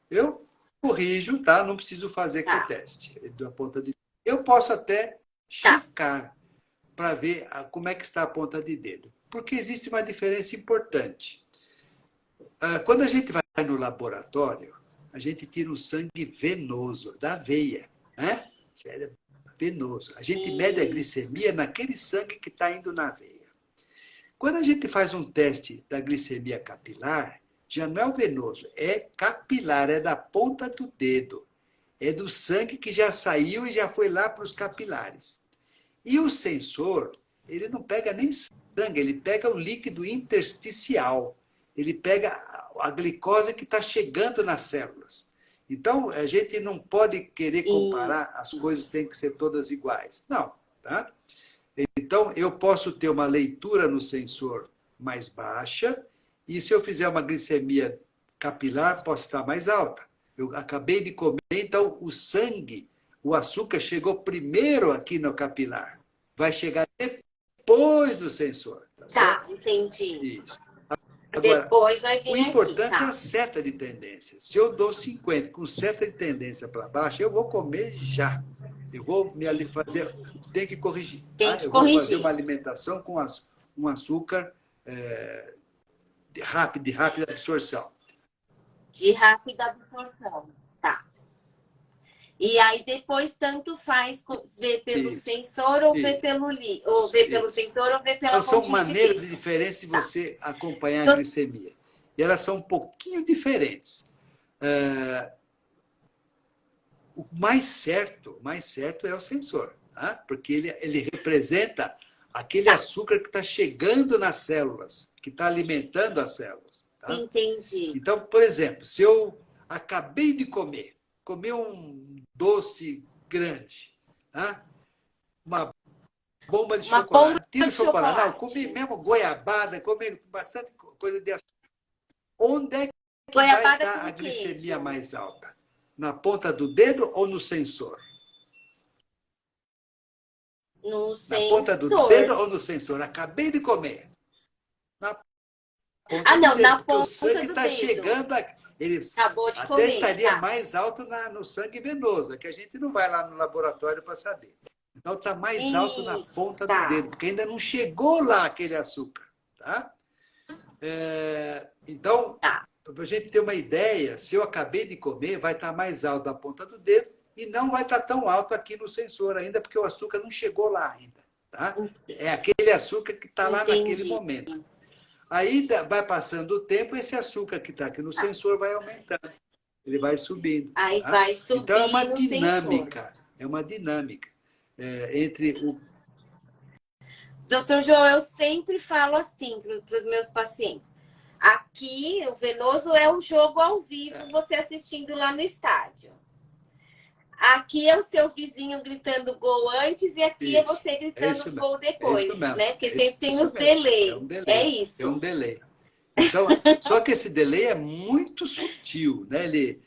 eu corrijo, tá? Não preciso fazer com o Tá, teste da ponta de. Eu posso até tá, checar para ver como é que está a ponta de dedo. Porque existe uma diferença importante. Quando a gente vai no laboratório, a gente tira um sangue venoso, da veia, né? É venoso. A gente mede a glicemia naquele sangue que está indo na veia. Quando a gente faz um teste da glicemia capilar, já não é o venoso, é capilar, é da ponta do dedo. É do sangue que já saiu e já foi lá para os capilares. E o sensor, ele não pega nem sangue, ele pega o líquido intersticial. Ele pega a glicose que está chegando nas células. Então, a gente não pode querer comparar, as coisas têm que ser todas iguais. Não, tá? Então, eu posso ter uma leitura no sensor mais baixa, e se eu fizer uma glicemia capilar, posso estar mais alta. Eu acabei de comer, então o sangue, o açúcar chegou primeiro aqui no capilar. Vai chegar depois do sensor. Tá, entendi. Isso. Agora, depois vai vir o importante aqui, é a seta de tendência. Se eu dou 50 com seta de tendência para baixo, eu vou comer já. Eu vou me fazer. Tem que corrigir. Tem tá? que eu corrigir. vou fazer uma alimentação com um açúcar de rápida absorção. De rápida absorção, tá. E aí depois tanto faz ver pelo sensor ou ver pelo ou ver pelo sensor ou ver pela então, são fonte maneiras de diferentes de você acompanhar a glicemia. E elas são um pouquinho diferentes. O mais certo é o sensor, tá? Porque ele representa aquele açúcar que está chegando nas células, que está alimentando as células. Tá? Entendi. Então, por exemplo, se eu acabei de comer um doce grande, tá? Uma bomba de chocolate, tira o chocolate. Não, comi mesmo goiabada, comi bastante coisa de açúcar. Onde é que vai estar a glicemia mais alta? Na ponta do dedo ou no sensor? No Na sensor. ponta do dedo ou no sensor? Acabei de comer. Na ponta do dedo, na porque ponta o sangue está chegando aqui. Acabou de até comer, estaria mais alto no sangue venoso, que a gente não vai lá no laboratório para saber. Então está mais alto na ponta do dedo, porque ainda não chegou lá aquele açúcar. Tá? Então, para a gente ter uma ideia, se eu acabei de comer, vai estar mais alto na ponta do dedo e não vai estar tão alto aqui no sensor ainda, porque o açúcar não chegou lá ainda. Tá? É aquele açúcar que está lá naquele momento. Aí vai passando o tempo, esse açúcar que está aqui no sensor vai aumentando. Ele vai subindo. Aí vai subindo. Então é uma dinâmica. É uma dinâmica entre o. Doutor João, eu sempre falo assim para os meus pacientes. Aqui, o venoso é o jogo ao vivo, você assistindo lá no estádio. Aqui é o seu vizinho gritando gol antes e aqui é você gritando gol depois, né? Porque sempre tem os delay. É isso. É um delay. Então, só que esse delay é muito sutil, né? Ele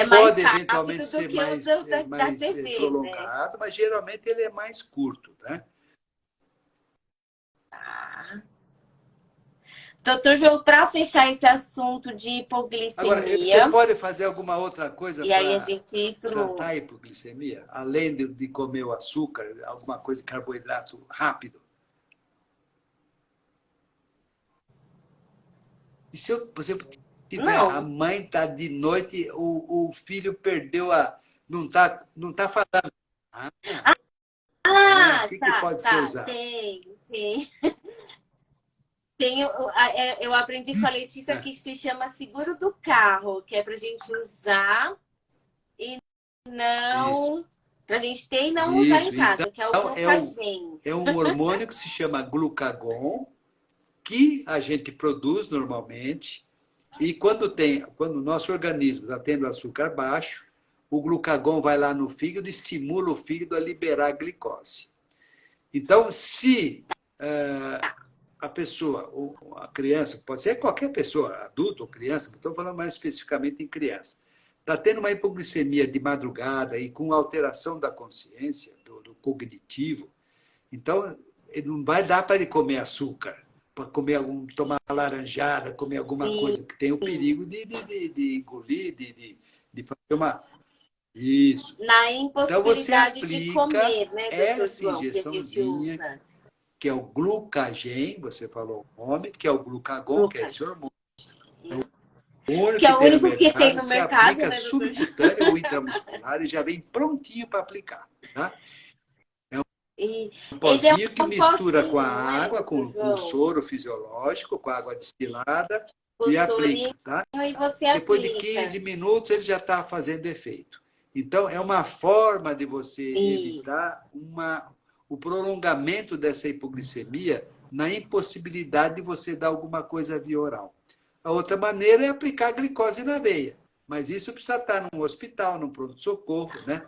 pode eventualmente ser mais TV, prolongado, né? Mas geralmente ele é mais curto, né? Doutor João, para fechar esse assunto de hipoglicemia... Agora, você pode fazer alguma outra coisa para tratar a hipoglicemia? Além de comer o açúcar, alguma coisa de carboidrato rápido? E se você tiver, a mãe está de noite, o filho perdeu a... Não tá falando. O que pode ser usado? Tem. Eu aprendi com a Letícia que se chama seguro do carro, que é para a gente usar e não... Para a gente ter e não usar em casa, então, que é o glucagen. É um hormônio que se chama glucagon, que a gente produz normalmente, e quando o nosso organismo está tendo açúcar baixo, o glucagon vai lá no fígado e estimula o fígado a liberar a glicose. Então, se a pessoa, ou a criança, pode ser qualquer pessoa, adulto ou criança, estou falando mais especificamente em criança, está tendo uma hipoglicemia de madrugada e com alteração da consciência, do cognitivo, então não vai dar para ele comer açúcar, para tomar laranjada, comer alguma coisa que tem o perigo de engolir, de fazer uma... Isso. Na impossibilidade então, você aplica de comer, né, essa injeçãozinha, que é o glucagen, você falou o nome, que é o glucagon, que é esse hormônio. Que é o tem no único que tem mercado, no você mercado, aplica né, doutor? subcutâneo ou intramuscular e já vem prontinho para aplicar, tá? E Um ele é pozinho que um mistura com a pozinho, né, água, doutor com João? soro fisiológico, com água destilada O e sorinho aplica, tá? e você Depois de 15 aplica. minutos ele já está fazendo efeito. Então, é uma forma de você Isso. evitar o prolongamento dessa hipoglicemia na impossibilidade de você dar alguma coisa via oral. A outra maneira é aplicar glicose na veia. Mas isso precisa estar num hospital, num pronto-socorro, né?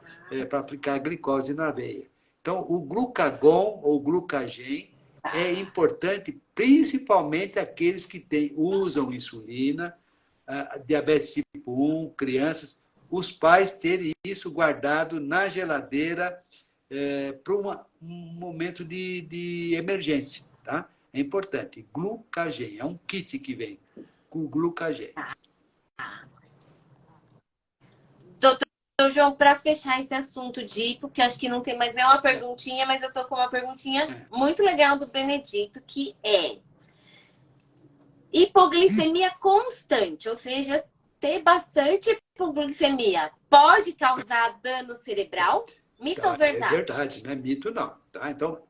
Para aplicar glicose na veia. Então, o glucagon ou glucagen é importante, principalmente aqueles que usam insulina, diabetes tipo 1, crianças, os pais terem isso guardado na geladeira para um momento de emergência. Tá? É importante. Glucagen, é um kit que vem com glucagen. Doutor João, para fechar esse assunto de hipo, que acho que não tem mais nenhuma perguntinha, mas eu tô com uma perguntinha muito legal do Benedito, que é hipoglicemia constante, ou seja, ter bastante hipoglicemia pode causar dano cerebral? Mito ou É verdade? verdade, não é mito, não. Tá? Então,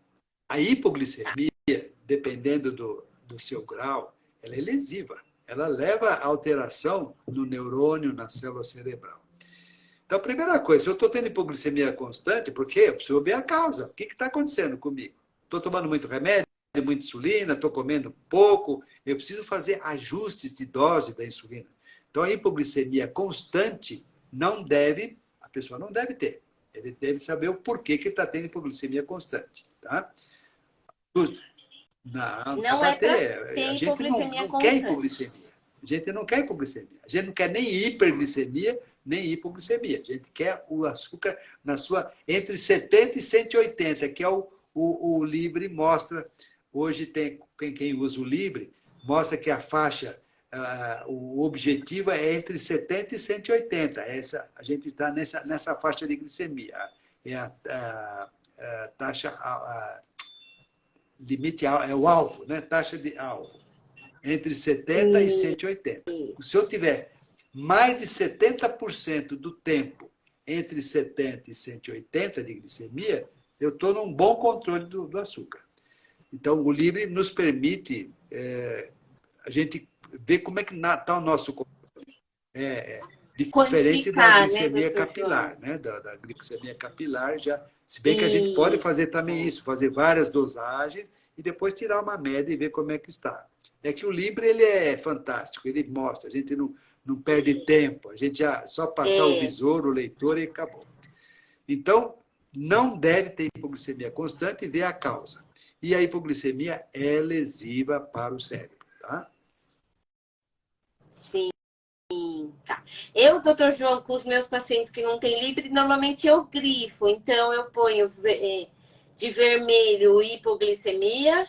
a hipoglicemia, dependendo do seu grau, ela é lesiva. Ela leva a alteração no neurônio, na célula cerebral. Então, a primeira coisa, se eu estou tendo hipoglicemia constante, por quê? Eu preciso ver a causa. O que está acontecendo comigo? Estou tomando muito remédio, muita insulina, estou comendo pouco, eu preciso fazer ajustes de dose da insulina. Então, a hipoglicemia constante a pessoa não deve ter. Ele deve saber o porquê que está tendo hipoglicemia constante. Tá? Não dá Não para é para ter. A ter gente não, hipoglicemia não quer constante. hipoglicemia. A gente não quer hipoglicemia. A gente não quer nem hiperglicemia, nem hipoglicemia. A gente quer o açúcar na sua entre 70 e 180, que é o Libre mostra. Hoje tem quem usa o Libre, mostra que a faixa, o objetivo é entre 70 e 180. A gente está nessa faixa de glicemia. É a taxa, limite é o alvo, né? Taxa de alvo, entre 70 e 180. Se eu tiver mais de 70% do tempo entre 70 e 180 de glicemia, eu estou num bom controle do açúcar. Então, o Libre nos permite a gente ver como é que está o nosso controle. Diferente da Quantificar, né, glicemia doutor capilar, João? né? Da glicemia capilar, se bem que a gente pode fazer também Isso. isso, fazer várias dosagens e depois tirar uma média e ver como é que está. É que o Libre ele é fantástico, ele mostra, a gente não perde tempo, a gente só passar o visor, o leitor e acabou. Então, não deve ter hipoglicemia constante e ver a causa. E a hipoglicemia é lesiva para o cérebro, tá? Sim. Tá. Eu, doutor João, com os meus pacientes que não têm Libre, normalmente eu grifo. Então, eu ponho de vermelho hipoglicemia,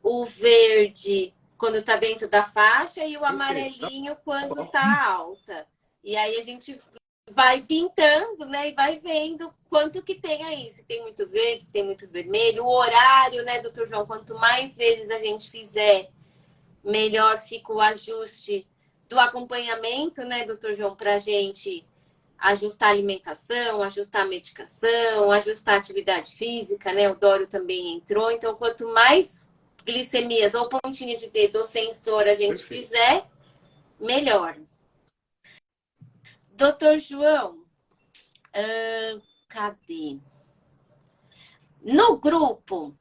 o verde quando está dentro da faixa e o Perfeito. amarelinho quando Bom, está alta. E aí a gente vai pintando, né? E vai vendo quanto que tem aí. Se tem muito verde, se tem muito vermelho. O horário, né, doutor João? Quanto mais vezes a gente fizer, melhor fica o ajuste do acompanhamento, né, doutor João, para a gente ajustar a alimentação, ajustar a medicação, ajustar a atividade física, né? O Dório também entrou. Então, quanto mais glicemias ou pontinha de dedo ou sensor a gente perfeito. fizer, melhor. Doutor João, cadê? No grupo,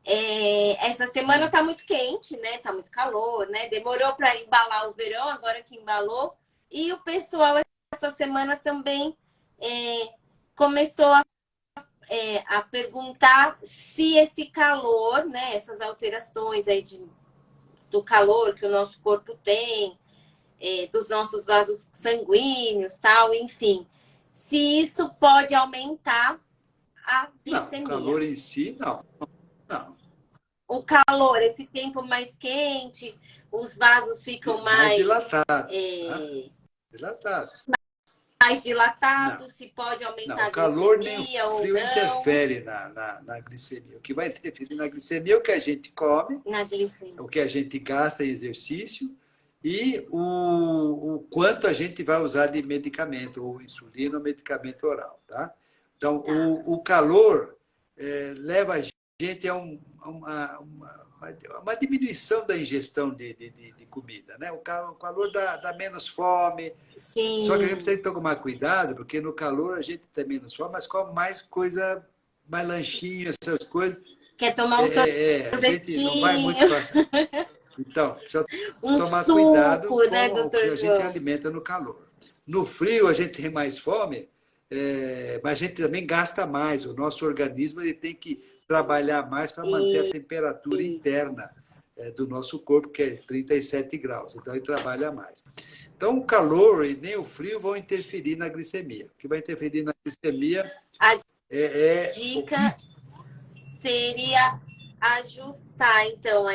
essa semana tá muito quente, né? Tá muito calor, né? Demorou para embalar o verão, agora que embalou. E o pessoal essa semana também começou a perguntar se esse calor, né? Essas alterações aí do calor que o nosso corpo tem, dos nossos vasos sanguíneos, tal, enfim, se isso pode aumentar a Não, o glicemia. calor em si, não. Não. O calor, esse tempo mais quente, os vasos ficam Mais mais, dilatados, tá? Dilatados. mais Não. dilatados, se pode Não, aumentar o a calor nem o glicemia ou frio não. interfere na glicemia. O que vai interferir na glicemia é o que a gente come, Na glicemia. é o que a gente gasta em exercício e o quanto a gente vai usar de medicamento, ou insulina ou medicamento oral. Tá? Então, o calor leva a gente a uma diminuição da ingestão de comida. Né? O calor dá menos fome, só que a gente Sim. tem que tomar cuidado, porque no calor a gente tem menos fome, mas come mais coisa, mais lanchinho, essas coisas. Quer tomar um A gente não vai muito sorvetinho, para. Então, precisa um tomar cuidado suco, com né, o que doutor a gente João? alimenta no calor. No frio, a gente tem mais fome, mas a gente também gasta mais. O nosso organismo ele tem que trabalhar mais para manter a temperatura Isso. interna do nosso corpo, que é 37 graus. Então, ele trabalha mais. Então, o calor e nem o frio vão interferir na glicemia. O que vai interferir na glicemia A é dica seria ajustar, então,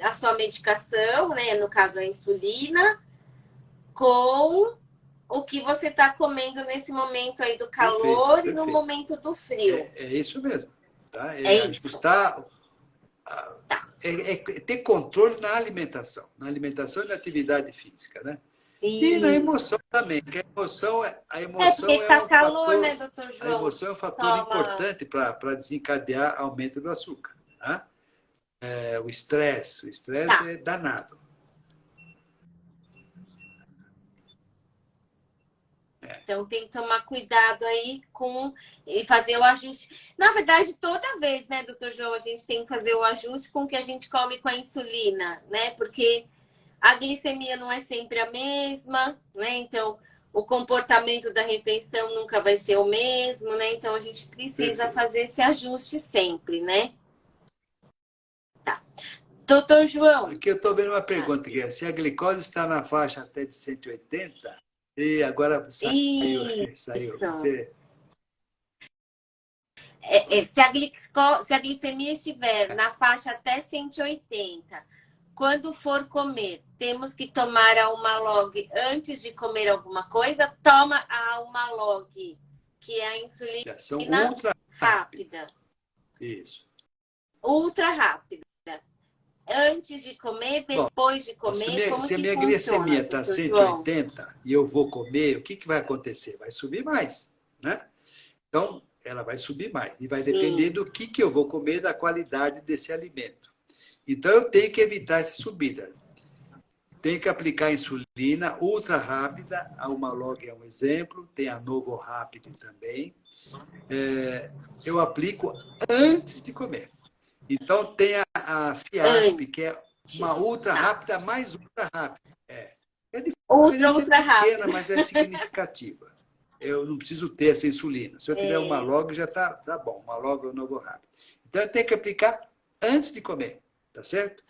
a sua medicação, né? No caso, a insulina, com o que você está comendo nesse momento aí do perfeito, calor e no perfeito. momento do frio. É isso mesmo. Tá? É É isso. ajustar, Tá. ter controle na alimentação e na atividade física, né? E na Isso. emoção também, que a É porque emoção é tá um calor, né, fator, doutor a João? emoção é um fator Toma. importante para desencadear aumento do açúcar. Tá? O estresse Tá. é danado. Então tem que tomar cuidado aí com e fazer o ajuste. Na verdade, toda vez, né, doutor João, a gente tem que fazer o ajuste com o que a gente come com a insulina, né? Porque a glicemia não é sempre a mesma, né? Então, o comportamento da refeição nunca vai ser o mesmo, né? Então, a gente precisa Perfeito. fazer esse ajuste sempre, né? Doutor João, Aqui eu estou vendo uma ah, pergunta que é, se a glicose está na faixa até de 180, e agora saiu. isso. Se a glicemia estiver na faixa até 180, quando for comer, temos que tomar a uma log antes de comer alguma coisa, toma a uma log, que é a São insulina ultra rápidas. rápida, Isso. ultra rápida. Antes de comer, Bom, depois de se a comer, minha, como se a que minha funciona, glicemia está doutor João? 180 e eu vou comer, o que, que vai acontecer? Vai subir mais, né? Então, ela vai subir mais. E vai depender Sim, do que eu vou comer, da qualidade desse alimento. Então, eu tenho que evitar essa subida. Tem que aplicar insulina ultra rápida, a Humalog é um exemplo, tem a Novo Rápido também. Eu aplico antes de comer. Então, tem a Fiasp, que é uma antes, ultra tá. rápida mais ultra rápida. A Ultra, diferença é ultra pequena, rápida. mas é significativa. Eu não preciso ter essa insulina. Se eu tiver uma É, log, já tá bom. Uma log eu não vou rápido. Então, eu tenho que aplicar antes de comer, tá certo?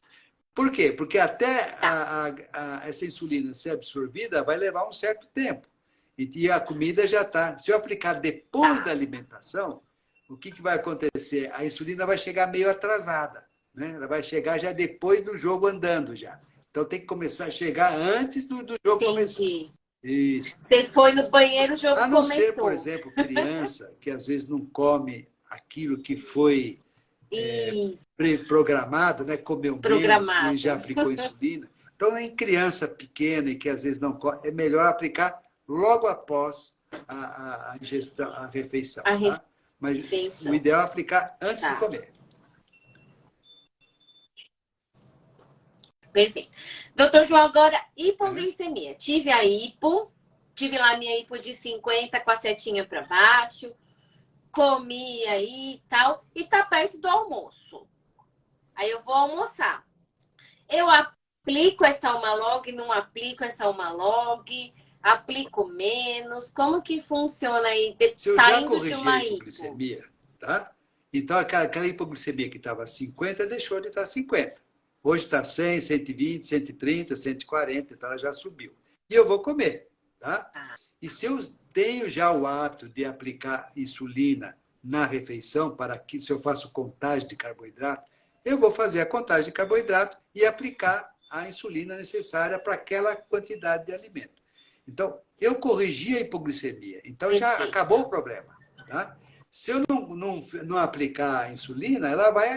Por quê? Porque até tá, essa insulina ser absorvida vai levar um certo tempo. E a comida já está. Se eu aplicar depois da tá. alimentação, o que vai acontecer? A insulina vai chegar meio atrasada. Né? Ela vai chegar já depois do jogo andando já. Então tem que começar a chegar antes do jogo começar. Entendi. Isso. Você foi no banheiro, o jogo A não ser, por começou. exemplo, criança que às vezes não come aquilo que foi Isso, programado, né? Comeu menos e programado. já aplicou insulina. Então, em criança pequena e que às vezes não come, é melhor aplicar logo após a ingestão, a refeição. A Tá? Mas o refeição. ideal é aplicar antes de Tá, comer. perfeito. Doutor João, agora, Né? hipoglicemia. Tive a hipo, tive lá minha hipo de 50 com a setinha para baixo, comi aí e tal, e tá perto do almoço. Aí eu vou almoçar. Eu aplico essa uma log, não aplico essa uma log, aplico menos. Como que funciona aí, Se eu já saindo de corrigi a uma hipo? hipoglicemia, tá? Então aquela hipoglicemia que estava 50 deixou de estar 50. Hoje está 100, 120, 130, 140, então ela já subiu. E eu vou comer, tá? E se eu tenho já o hábito de aplicar insulina na refeição, para que se eu faço contagem de carboidrato, eu vou fazer a contagem de carboidrato e aplicar a insulina necessária para aquela quantidade de alimento. Então, eu corrigi a hipoglicemia, então já Perfeito. acabou o problema. Tá? Se eu não aplicar a insulina, ela vai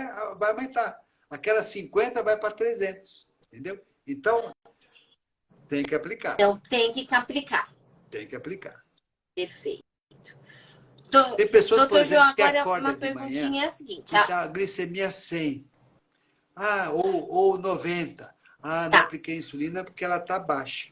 aumentar. Aquela 50 vai para 300, entendeu? Então, Tem que aplicar. Então, tem que aplicar. Tem que aplicar. Perfeito. Tem pessoas, por Doutor João, exemplo, que agora acordam uma de manhã perguntinha é a seguinte. e tá a glicemia 100. Ou 90. Não Tá, apliquei insulina porque ela está baixa.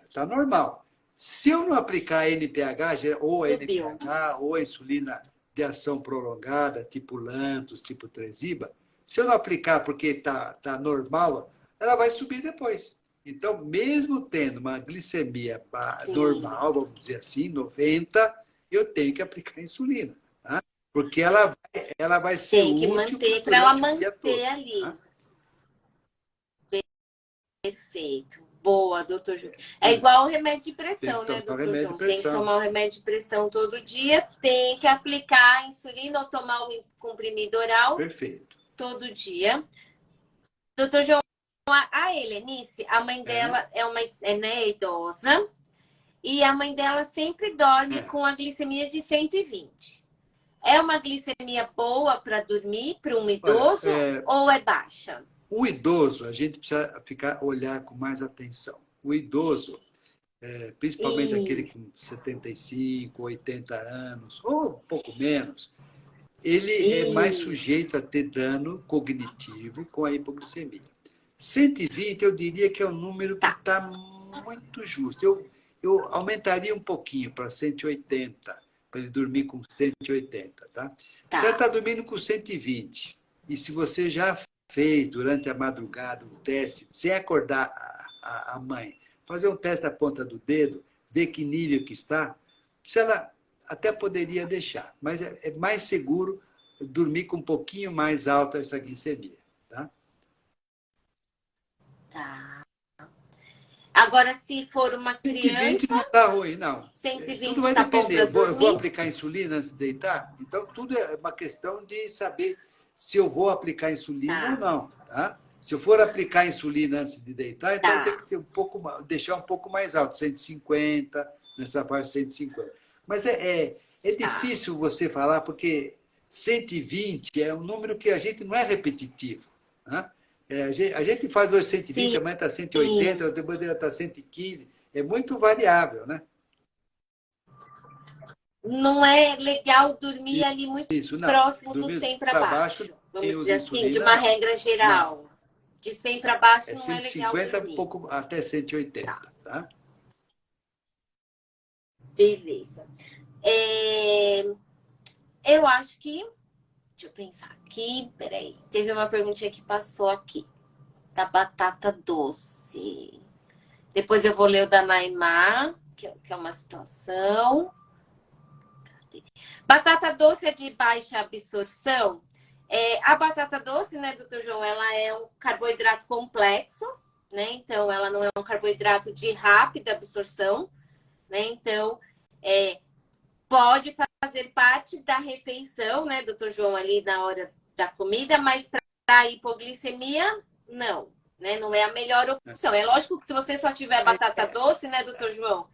Está normal. Se eu não aplicar a NPH, ou a subiu. NPH, ou a insulina de ação prolongada, tipo Lantus, tipo Tresiba, se eu não aplicar porque está normal, ela vai subir depois. Então, mesmo tendo uma glicemia Sim. normal, vamos dizer assim, 90, eu tenho que aplicar insulina. Tá? Porque ela vai ser Tem que útil manter para ela durante o dia todo. manter ali. Tá? Perfeito. Boa, doutor João. É igual o remédio de Tem pressão, que né, tomar doutor remédio João? de Tem que pressão. tomar o remédio de pressão todo dia, tem que aplicar a insulina ou tomar um comprimido oral Perfeito. todo dia. Doutor João, a Helenice, a mãe dela né, idosa, e a mãe dela sempre dorme com a glicemia de 120. É uma glicemia boa para dormir para um Olha, idoso ou é baixa? o idoso, a gente precisa olhar com mais atenção. O idoso, principalmente aquele Isso. com 75, 80 anos, ou um pouco menos, ele é mais sujeito a ter dano cognitivo com a hipoglicemia. 120, eu diria que é um número que está muito justo. Eu aumentaria um pouquinho para 180, para ele dormir com 180, tá? Você está dormindo com 120, e se você já fez durante a madrugada um teste, sem acordar a mãe, fazer um teste da ponta do dedo, ver que nível que está, se ela até poderia deixar, mas é mais seguro dormir com um pouquinho mais alta essa glicemia. Tá? Tá. Agora, se for uma 120 criança, não está ruim, não. 120 Tudo vai tá bom depender. para Eu vou dormir? aplicar insulina antes de deitar? Então, tudo é uma questão de saber se eu vou aplicar insulina ou não. Tá? Se eu for aplicar insulina antes de deitar, então eu tenho que ter deixar um pouco mais alto, 150, nessa parte 150. Mas é difícil você falar, porque 120 é um número que a gente não é repetitivo. Né? A gente faz hoje 120, Sim. amanhã está 180, depois está 115. É muito variável, né? Não é legal dormir ali muito Isso, não. próximo do Dormir 100 para para baixo. baixo, Vamos quem dizer usa assim, de insulina, uma não. regra Não. geral. De 100 para baixo É não é legal 150 dormir. até 180, Tá, tá? beleza. Eu acho que... Deixa eu pensar aqui. Peraí. Teve uma perguntinha que passou aqui. Da batata doce. Depois eu vou ler o da Naimar, que é uma situação. Batata doce é de baixa absorção. A batata doce, né, doutor João, ela é um carboidrato complexo, né? Então, ela não é um carboidrato de rápida absorção, né? Então, pode fazer parte da refeição, né, doutor João, ali na hora da comida, mas para hipoglicemia, não, né? Não é a melhor opção. É lógico que se você só tiver batata doce, né, doutor João,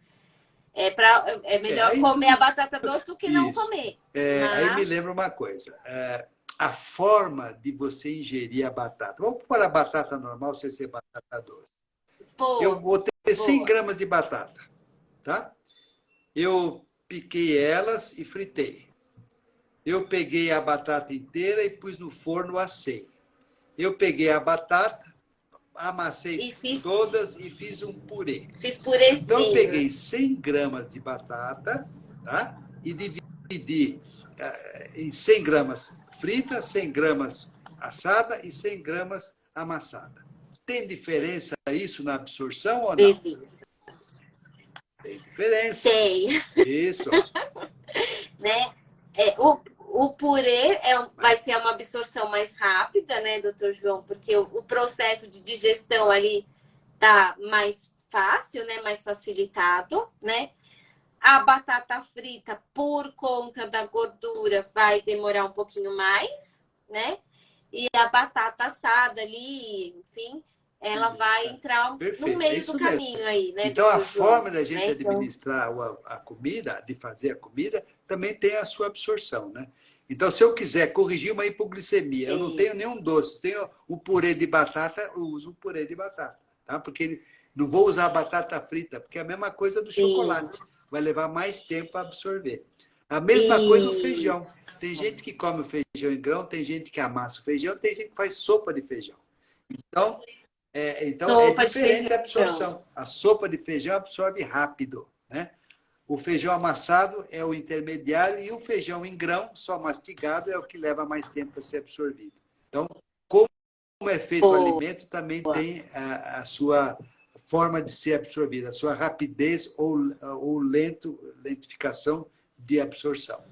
é melhor Aí comer a tudo batata doce do que não isso. comer. Aí me Mas, lembra uma coisa. A forma de você ingerir a batata. Vamos pôr a batata normal sem ser batata doce. Eu pô, vou ter 100 boa. gramas de batata, tá? Eu piquei elas e fritei. Eu peguei a batata inteira e pus no forno, assei. Eu peguei a batata, amassei E fiz todas e fiz um purê. Então, eu purezinho. peguei 100 gramas de batata, tá? E dividi em 100 gramas frita, 100 gramas assada e 100 gramas amassada. Tem diferença isso na absorção ou não? Beleza. Tem diferença. Tem, Isso. né? O purê vai ser uma absorção mais rápida, né, doutor João? Porque o processo de digestão ali tá mais fácil, né? Mais facilitado, né? A batata frita, por conta da gordura, vai demorar um pouquinho mais, né? E a batata assada ali, enfim, ela vai entrar no Perfeito, é meio do isso mesmo. caminho aí, né, Então, a doutor João? forma da gente Né? Então, administrar a comida, de fazer a comida, também tem a sua absorção, né? Então, se eu quiser corrigir uma hipoglicemia, eu não tenho nenhum doce, tenho o purê de batata, eu uso o purê de batata, tá? Porque Não vou usar batata frita, porque é a mesma coisa do chocolate. Vai levar mais tempo a absorver. A mesma coisa o feijão. Tem gente que come o feijão em grão, tem gente que amassa o feijão, tem gente que faz sopa de feijão. Então, é diferente a absorção. A sopa de feijão absorve rápido, né? O feijão amassado é o intermediário e o feijão em grão, só mastigado, é o que leva mais tempo a ser absorvido. Então, como é feito o alimento, também tem a sua forma de ser absorvida, a sua rapidez ou lentificação de absorção.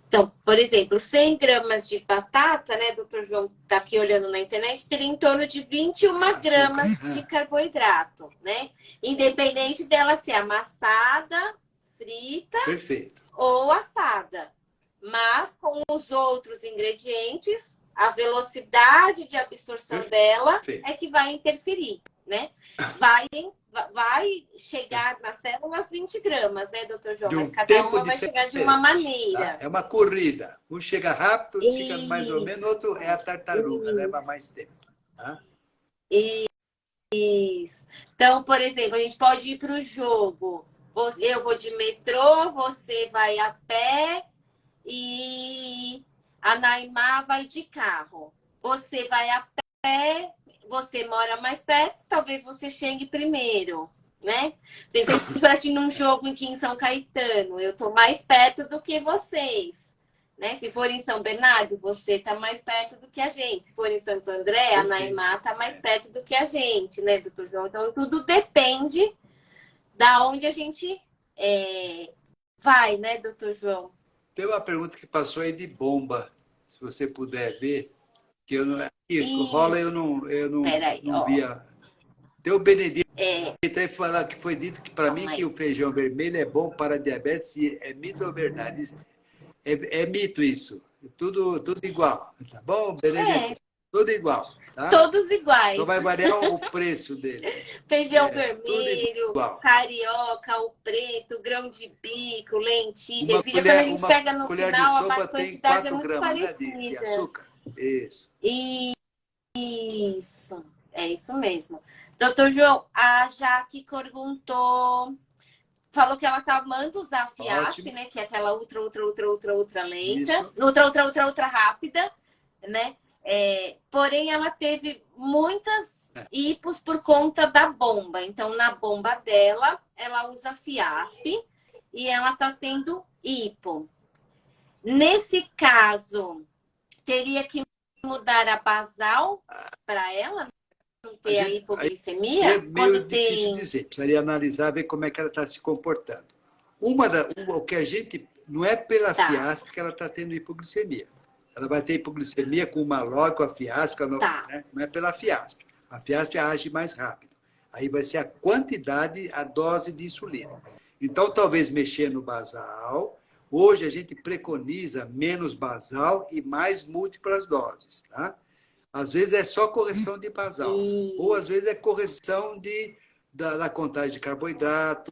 Então, por exemplo, 100 gramas de batata, né, doutor João, tá aqui olhando na internet, teria em torno de 21 gramas de carboidrato, né? Independente dela ser amassada, frita Perfeito. ou assada. Mas com os outros ingredientes, a velocidade de absorção dela é que vai interferir, né? Vai chegar nas células 20 gramas, né, doutor João? Mas cada uma vai chegar de uma maneira. Tá? É uma corrida. Um chega rápido, outro chega mais ou menos, outro é a tartaruga, leva mais tempo. Tá? Isso. Então, por exemplo, a gente pode ir para o jogo. Eu vou de metrô, você vai a pé e a Naimá vai de carro. Você vai a pé, você mora mais perto, talvez você chegue primeiro, né? Se você estivesse num jogo aqui em São Caetano, eu tô mais perto do que vocês, né? Se for em São Bernardo, você tá mais perto do que a gente. Se for em Santo André, a Naimá tá mais perto do que a gente, né, doutor João? Então, tudo depende da onde a gente vai, né, doutor João? Tem uma pergunta que passou aí de bomba, se você puder ver, que eu não, rola eu não via. Tem o Benedito aí falar que foi dito que para mim que o feijão vermelho é bom para diabetes, e é mito ou verdade? É mito isso. Tudo igual, tá bom, Benedito? Tudo igual. Tá? Todos iguais. Só vai variar o preço dele. Feijão vermelho, carioca, o preto, grão de bico, lentilha. Quando a gente pega no final, a quantidade é muito parecida. De açúcar. Isso. Isso. É isso mesmo. Doutor João, a Jaque perguntou... Falou que ela tá amando usar a Fiasp, né? Que é aquela ultra lenta. Ultra rápida, né? Porém, ela teve muitas hipos por conta da bomba. Então, na bomba dela, ela usa Fiasp e ela tá tendo hipo. Nesse caso, teria que mudar a basal para ela não ter a hipoglicemia? É meio difícil dizer. Precisaria analisar, ver como é que ela está se comportando. O que a gente... Não é pela Fiasp que ela está tendo hipoglicemia. Ela vai ter hipoglicemia com o Malog, com a Fiasp, né? Não é pela Fiasp. A Fiasp age mais rápido. Aí vai ser a quantidade, a dose de insulina. Então, talvez mexer no basal. Hoje, a gente preconiza menos basal e mais múltiplas doses, tá? Às vezes é só correção de basal. Ou às vezes é correção da contagem de carboidrato,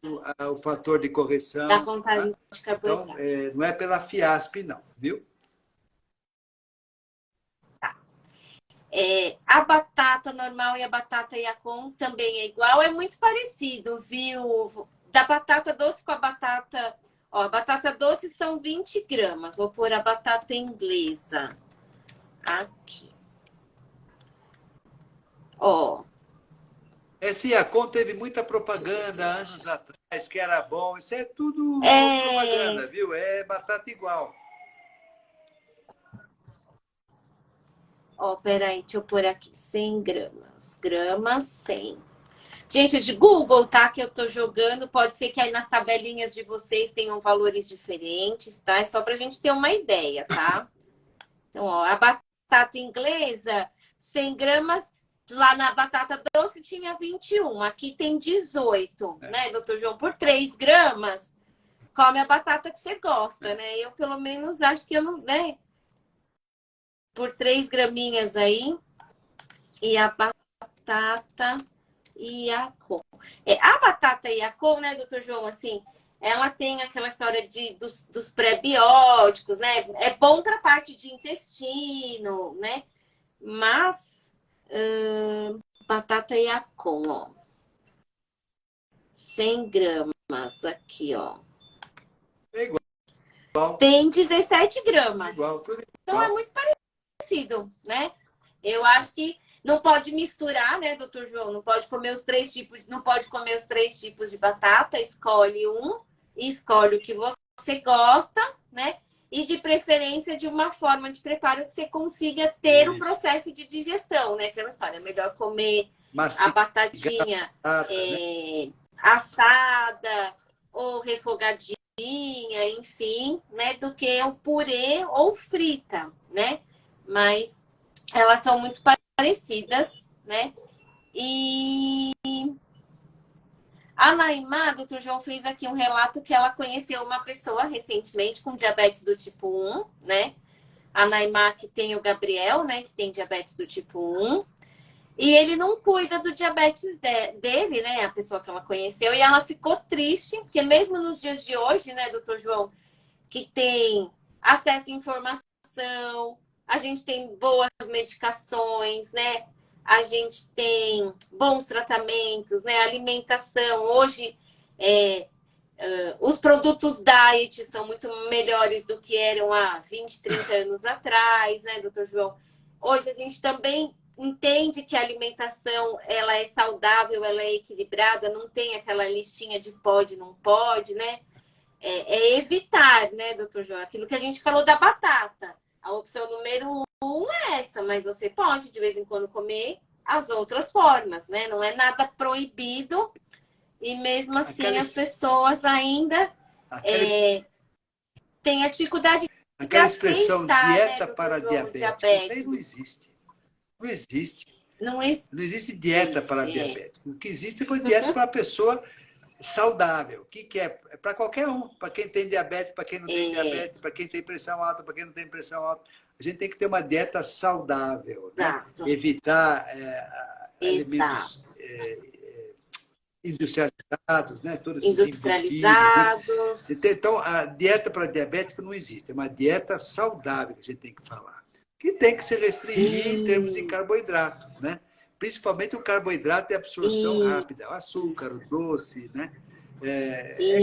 o fator de correção. Da contagem de carboidrato. Então, não é pela Fiasp, não, viu? A batata normal e a batata Yacon também é igual, é muito parecido, viu? Da batata doce com a batata... Ó, a batata doce são 20 gramas. Vou pôr a batata inglesa. Aqui. Ó. Esse Yacon teve muita propaganda anos atrás, que era bom. Isso é tudo propaganda, viu? É batata igual. Ó, peraí, deixa eu pôr aqui. 100 gramas. Gramas, 100. Gente, de Google, tá? Que eu tô jogando. Pode ser que aí nas tabelinhas de vocês tenham valores diferentes, tá? É só pra gente ter uma ideia, tá? Então, ó, a batata inglesa, 100 gramas. Lá na batata doce tinha 21. Aqui tem 18, né, doutor João? Por 3 gramas, come a batata que você gosta, né? Eu, pelo menos, acho que eu não... né? Por 3 graminhas aí. E a batata Yacon. A batata Yacon, né, doutor João, assim, ela tem aquela história dos pré-bióticos, né? É bom para a parte de intestino, né? Mas Batata Yacon, ó. 100 gramas aqui, ó. É igual. Tem 17 gramas. Igual, tudo Então é igual. muito parecido, né? Eu acho que não pode misturar, né, doutor João? Não pode comer os três tipos, não pode comer os três tipos de batata. Escolhe um, escolhe o que você gosta, né? E de preferência de uma forma de preparo que você consiga ter o Isso. processo de digestão, né? Que eu falo, é melhor comer a Mastigar, batatinha né? assada ou refogadinha, enfim, né? Do que o purê ou frita, né? Mas elas são muito parecidas, né? E a Naimá, doutor João, fez aqui um relato que ela conheceu uma pessoa recentemente com diabetes do tipo 1, né? A Naimá que tem o Gabriel, né? Que tem diabetes do tipo 1. E ele não cuida do diabetes dele, né? A pessoa que ela conheceu. E ela ficou triste, porque mesmo nos dias de hoje, né, doutor João, que tem acesso à informação, a gente tem boas medicações, né? A gente tem bons tratamentos, né? Alimentação. Hoje, os produtos diet são muito melhores do que eram há 20, 30 anos atrás, né, doutor João? Hoje a gente também entende que a alimentação ela é saudável, ela é equilibrada, não tem aquela listinha de pode, não pode, né? É evitar, né, doutor João? Aquilo que a gente falou da batata. A opção número um é essa, mas você pode, de vez em quando, comer as outras formas, né? Não é nada proibido. E mesmo assim, Aquela, as pessoas ainda aquela, têm a dificuldade de aquela expressão aceitar, né, dieta doutor para João, o diabético, isso aí diabetes. não existe. Não existe. Não Não existe dieta para existe. diabético. O que existe foi dieta para a pessoa saudável. O que é? É para qualquer um. Para quem tem diabetes, para quem não tem diabetes, para quem tem pressão alta, para quem não tem pressão alta. A gente tem que ter uma dieta saudável, né? Exato. Evitar alimentos Exato. industrializados, né? Todos esses embutidos, né? Industrializados. Então, a dieta para diabético não existe. É uma dieta saudável que a gente tem que falar. Que tem que se restringir em termos de carboidrato, né? Principalmente o carboidrato de absorção rápida. O açúcar, o doce, né?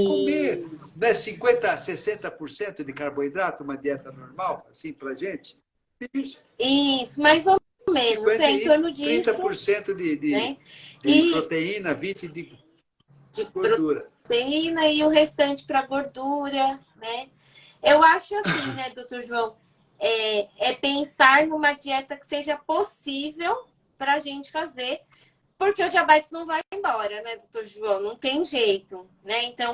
Comer, né, 50% a 60% de carboidrato, uma dieta normal, assim, para gente. Isso, mais ou menos, 50% em e torno disso, 30% né? de E proteína, 20% de de gordura. proteína e o restante para gordura, né? Eu acho assim, né, doutor João, pensar numa dieta que seja possível para a gente fazer, porque o diabetes não vai embora, né, doutor João? Não tem jeito, né? Então,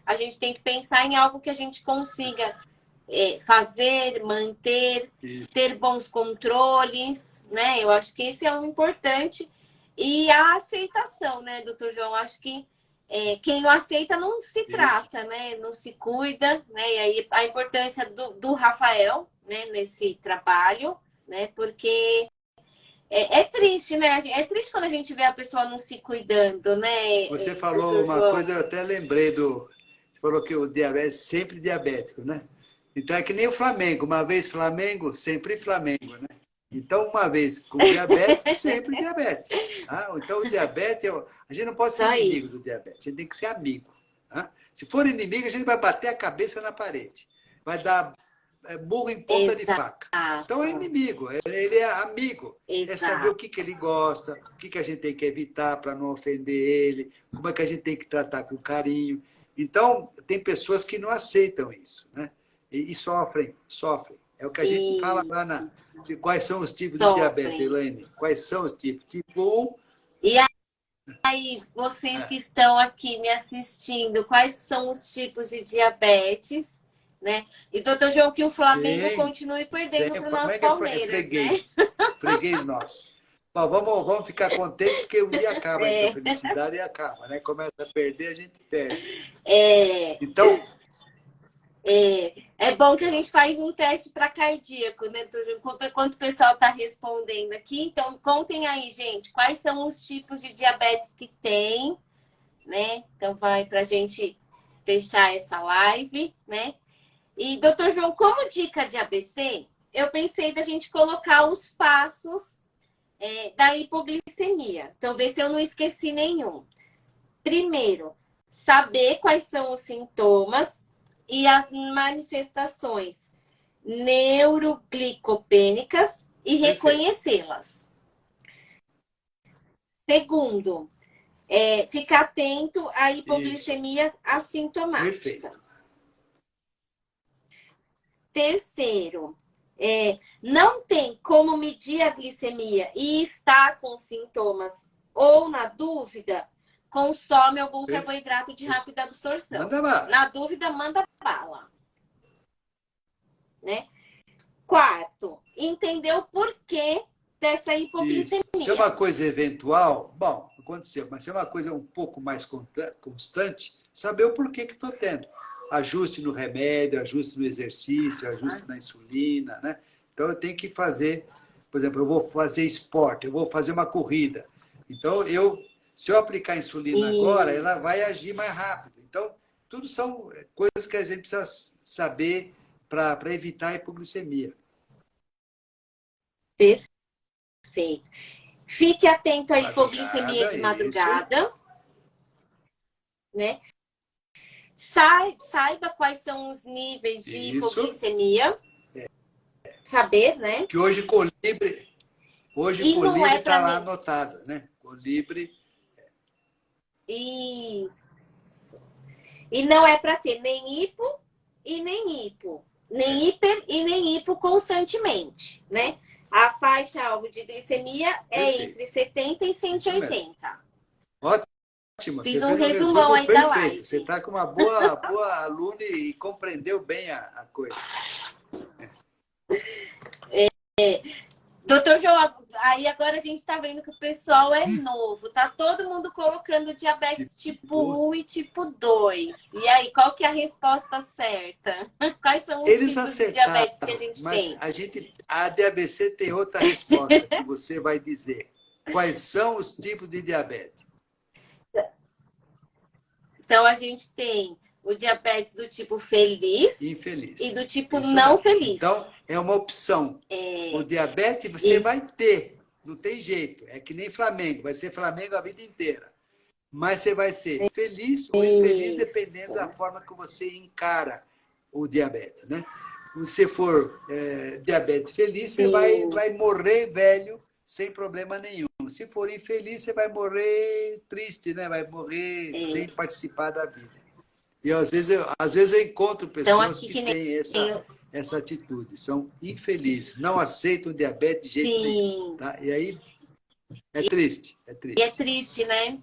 a gente tem que pensar em algo que a gente consiga fazer, manter, Isso. ter bons controles, né? Eu acho que esse é o importante. E a aceitação, né, doutor João? Acho que quem não aceita não se Isso. trata, né? Não se cuida, né? E aí a importância do Rafael, né, nesse trabalho, né? Porque é triste, né? É triste quando a gente vê a pessoa não se cuidando, né, Você falou doutor uma João? coisa, eu até lembrei do. Você falou que o diabetes sempre diabético, né? Então é que nem o Flamengo. Uma vez Flamengo, sempre Flamengo, né? Então, uma vez com diabetes, sempre diabetes. Tá? Então, o diabetes, a gente não pode Isso ser aí. inimigo do diabetes, a gente tem que ser amigo. Tá? Se for inimigo, a gente vai bater a cabeça na parede. Vai dar burro em ponta de faca. Então, é Exato. inimigo, ele é amigo. É saber o Exato. que ele gosta, o que a gente tem que evitar para não ofender ele, como é que a gente tem que tratar com carinho. Então, tem pessoas que não aceitam isso, né? E sofrem, sofrem. É o que a gente fala E lá de quais são os tipos de diabetes, sofrem. Elaine. Quais são os tipos? Tipo 1, E aí, vocês que estão aqui me assistindo, quais são os tipos de diabetes, né? E doutor João, que o Flamengo sim, continue perdendo sempre. para o Como nosso é que é Palmeiras, né? freguês? Freguês nosso. Bom, vamos ficar contentes porque um dia acaba essa É, felicidade e acaba, né? Começa a perder, a gente perde. é, Então, é bom que a gente faz um teste para cardíaco, né, doutor João? Enquanto o pessoal está respondendo aqui, então contem aí, gente, quais são os tipos de diabetes que tem, né? Então vai para a gente fechar essa live, né? E, doutor João, como dica de ABC, eu pensei da gente colocar os passos da hipoglicemia. Então, vê se eu não esqueci nenhum. Primeiro, saber quais são os sintomas e as manifestações neuroglicopênicas e reconhecê-las. Segundo, ficar atento à hipoglicemia assintomática. Perfeito. Terceiro, não tem como medir a glicemia e está com sintomas ou na dúvida, consome algum carboidrato de rápida absorção. Manda bala. Na dúvida, manda bala. Né? Quarto, entender o porquê dessa hipoglicemia. Isso. Se é uma coisa eventual, bom, aconteceu, mas se é uma coisa um pouco mais constante, saber o porquê que estou tendo. Ajuste no remédio, ajuste no exercício, ajuste na insulina, né? Então, eu tenho que fazer, por exemplo, eu vou fazer esporte, eu vou fazer uma corrida. Então, se eu aplicar insulina agora, ela vai agir mais rápido. Então, tudo são coisas que a gente precisa saber para evitar a hipoglicemia. Perfeito. Fique atento à hipoglicemia de madrugada. Né? Saiba quais são os níveis de hipoglicemia. Saber, né? Que hoje Colibri está lá anotado, né? Colibri. Isso. E não é para ter nem hipo e nem hipo. Nem hiper e nem hipo constantemente, né? A faixa-alvo de glicemia é entre 70 e 180. Ótimo. Fiz um resumão aí da live. Você está com uma boa aluna e compreendeu bem a coisa. Doutor João, aí agora a gente está vendo que o pessoal é novo. Tá todo mundo colocando diabetes tipo 1 e tipo 2. E aí, qual que é a resposta certa? Quais são os tipos de diabetes que a gente tem? Mas a DABC tem outra resposta que você vai dizer. Quais são os tipos de diabetes? Então, a gente tem o diabetes do tipo feliz infeliz. E do tipo não feliz. Então, é uma opção. O diabetes você vai ter, não tem jeito. É que nem Flamengo, vai ser Flamengo a vida inteira. Mas você vai ser feliz ou infeliz dependendo da forma que você encara o diabetes, né? Se você for diabetes feliz, você vai morrer velho sem problema nenhum. Se for infeliz, você vai morrer triste, né? Vai morrer sem participar da vida. E às vezes eu encontro pessoas que têm essa atitude, são infelizes, não aceitam o diabetes de jeito nenhum. Tá? E aí é triste. E é triste, né?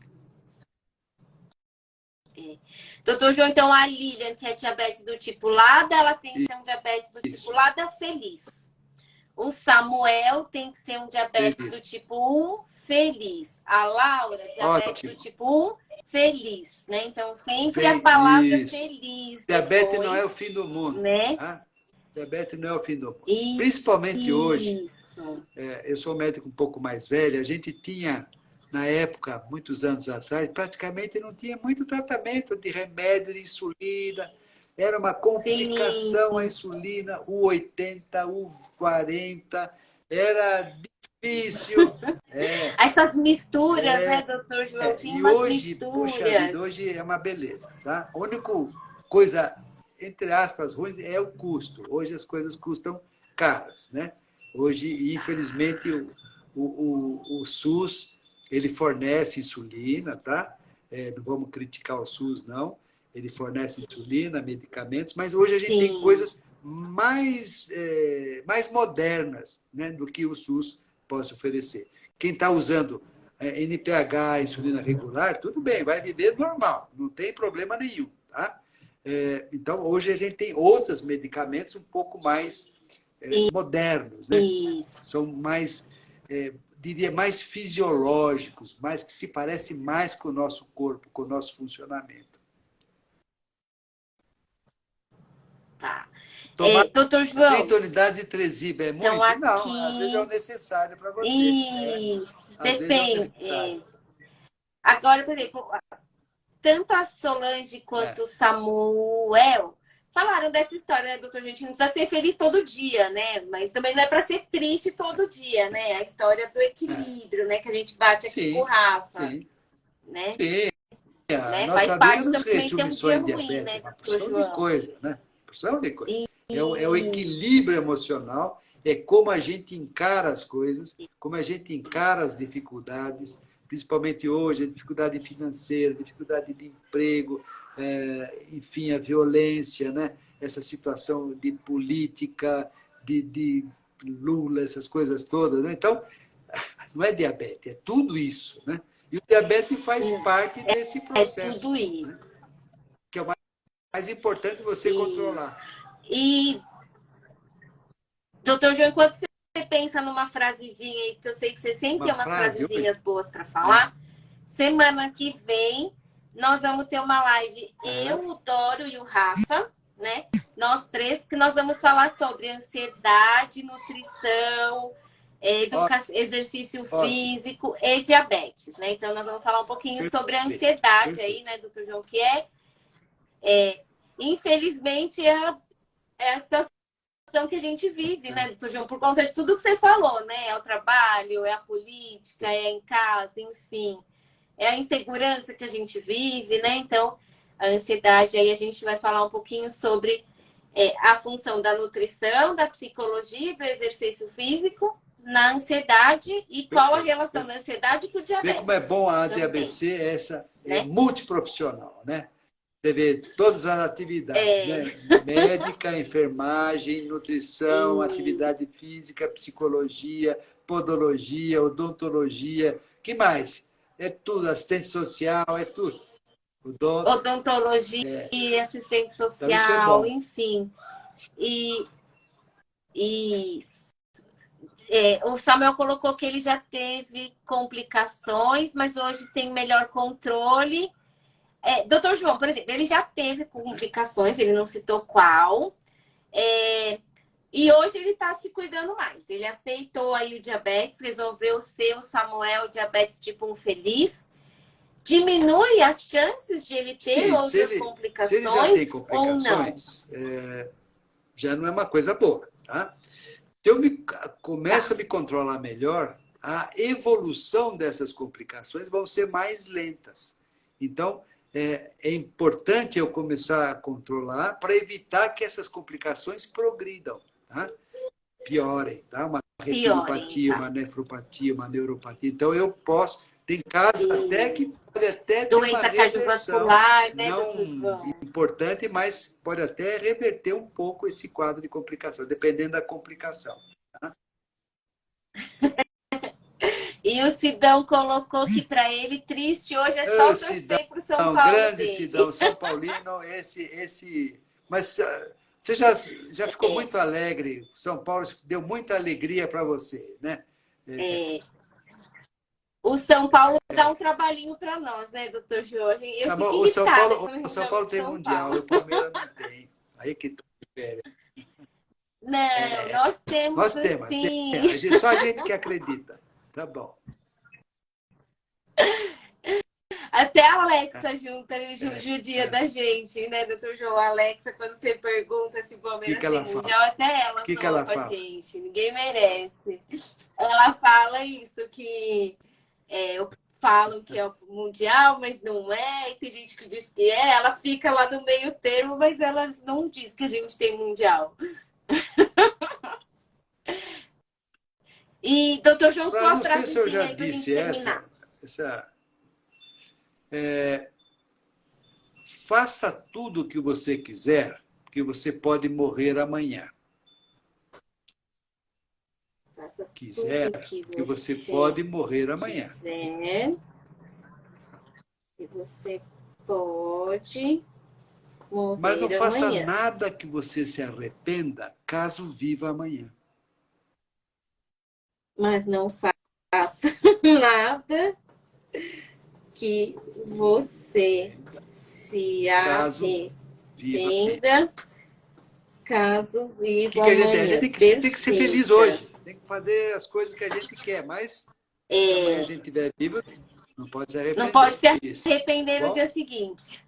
Doutor João, então a Lilian, que é diabetes do tipo LADA, ela tem que ser um diabetes do tipo LADA feliz. O Samuel tem que ser um diabetes do tipo 1 feliz. A Laura, diabetes do tipo 1 feliz, né? Então, sempre a palavra feliz. Diabetes depois, não é o fim do mundo, né? Tá? Diabetes não é o fim do mundo. Principalmente hoje, eu sou um médico um pouco mais velho, a gente tinha, na época, muitos anos atrás, praticamente não tinha muito tratamento de remédio, de insulina. Era uma complicação a insulina, o 80, o 40, era difícil. Essas misturas, né, doutor João? Tinha umas misturas. Poxa vida, hoje é uma beleza, tá? A única coisa, entre aspas, ruim é o custo. Hoje as coisas custam caras, né? Hoje, infelizmente, o SUS, ele fornece insulina, tá? Não vamos criticar o SUS, não. Ele fornece insulina, medicamentos, mas hoje a gente tem coisas mais modernas, né, do que o SUS possa oferecer. Quem está usando NPH, insulina regular, tudo bem, vai viver normal, não tem problema nenhum. Tá? Então, hoje a gente tem outros medicamentos um pouco mais modernos, né? São mais, diria, mais fisiológicos, mais que se parecem mais com o nosso corpo, com o nosso funcionamento. Tá. Tomar doutor João, 30 unidades de Tresiba é muito? Então, aqui... Não, às vezes é o necessário para você. Isso, depende. Agora, por exemplo, tanto a Solange quanto o Samuel falaram dessa história, né, doutor? A gente não precisa ser feliz todo dia, né? Mas também não é para ser triste todo dia, né? A história do equilíbrio, né? Que a gente bate aqui com o Sim, Rafa, sim, né? sim. A Né? Faz nossa vida parte não se também ter resume um só dia em ruim, diabetes, né, é uma doutor porção de João? coisa, né? Porção de coisa. E, É o equilíbrio emocional, é como a gente encara as coisas, como a gente encara as dificuldades, principalmente hoje, a dificuldade financeira, dificuldade de emprego, enfim, a violência, né? Essa situação de política, de Lula, essas coisas todas. Né? Então, não é diabetes, é tudo isso. Né? E o diabetes faz parte desse é tudo processo, né? isso. Que é o mais importante você Isso. controlar. E, doutor João, enquanto você pensa numa frasezinha aí, porque eu sei que você sempre Uma tem umas frase hoje. frasezinhas boas para falar, semana que vem nós vamos ter uma live, eu, o Doro e o Rafa, né? Nós três, que nós vamos falar sobre ansiedade, nutrição, exercício Ótimo, físico e diabetes, né? Então nós vamos falar um pouquinho sobre a perfeito, ansiedade aí, perfeito. né, doutor João, que infelizmente, é a situação que a gente vive, né, doutor João, por conta de tudo que você falou, né? É o trabalho, é a política, é em casa, enfim. É a insegurança que a gente vive, né? Então, a ansiedade, aí a gente vai falar um pouquinho sobre a função da nutrição, da psicologia e do exercício físico na ansiedade e qual a Perfeito. relação da ansiedade com o Vê como é diabetes bom a também, ADABC, essa é né? multiprofissional, né? Você vê todas as atividades, É, né? Médica, enfermagem, nutrição, e, atividade física, psicologia, podologia, odontologia, que mais? É tudo, assistente social, é tudo. Odonto, odontologia, assistente então isso é social, bom. enfim. E, e o Samuel colocou que ele já teve complicações, mas hoje tem melhor controle. Doutor João, por exemplo, ele já teve complicações, ele não citou qual. E hoje ele está se cuidando mais. Ele aceitou aí o diabetes, resolveu ser o Samuel diabetes tipo 1 feliz. Diminui as chances de ele ter Sim, outras se ele já tem complicações ou não? complicações, já não é uma coisa boa, tá? Se eu começo Tá, a me controlar melhor, a evolução dessas complicações vão ser mais lentas. Então, é importante eu começar a controlar para evitar que essas complicações progridam, tá? Piorem, tá? Uma piorem, retinopatia, tá. uma nefropatia, uma neuropatia. Então, eu posso, tem casos até que E pode até ter uma doença reversão, cardiovascular, né, não doutor João? importante, mas pode até reverter um pouco esse quadro de complicação, dependendo da complicação. E o Sidão colocou que para ele triste hoje é Ô, só Sidão, torcer pro São Paulo grande Sidão, dele. São Paulino, esse. Mas você já ficou É, muito alegre. São Paulo deu muita alegria para você, né? é. O São Paulo dá um trabalhinho para nós, né, doutor Jorge? Eu Tá fico bom, irritada quando a O gente São joga Paulo pro tem São Mundial, e Paulo. o Palmeiras não tem. Aí que tá. Não, nós temos Nós temos, assim. só a gente que acredita. Tá bom. Até a Alexa junta, É, judia é. da gente, né, doutor João? A Alexa, quando você pergunta se o O que, Palmeiras que tem ela fala? mundial, até O ela que, que zoa ela com a fala? gente. Ninguém merece. Ela fala isso, que falam que é o mundial, mas não é, e tem gente que diz que é. Ela fica lá no meio termo, mas ela não diz que a gente tem mundial. E, doutor João, Eu sua não sei se eu já frasezinha aí pra gente disse terminar. essa faça tudo o que você quiser, porque você pode morrer amanhã. Faça Quiser, tudo que porque você você pode morrer amanhã. quiser, que você pode Mas não morrer faça amanhã. nada que você se arrependa caso viva amanhã. Mas não faça nada que você se Caso viva amanhã. arrependa caso O que, viva que a gente tem? A amanhã. gente tem que ser feliz Perfeita. hoje. Tem que fazer as coisas que a gente quer. Mas se amanhã a É, gente estiver vivo, não pode se não pode arrepender. se Isso. Tá arrepender no bom? dia seguinte.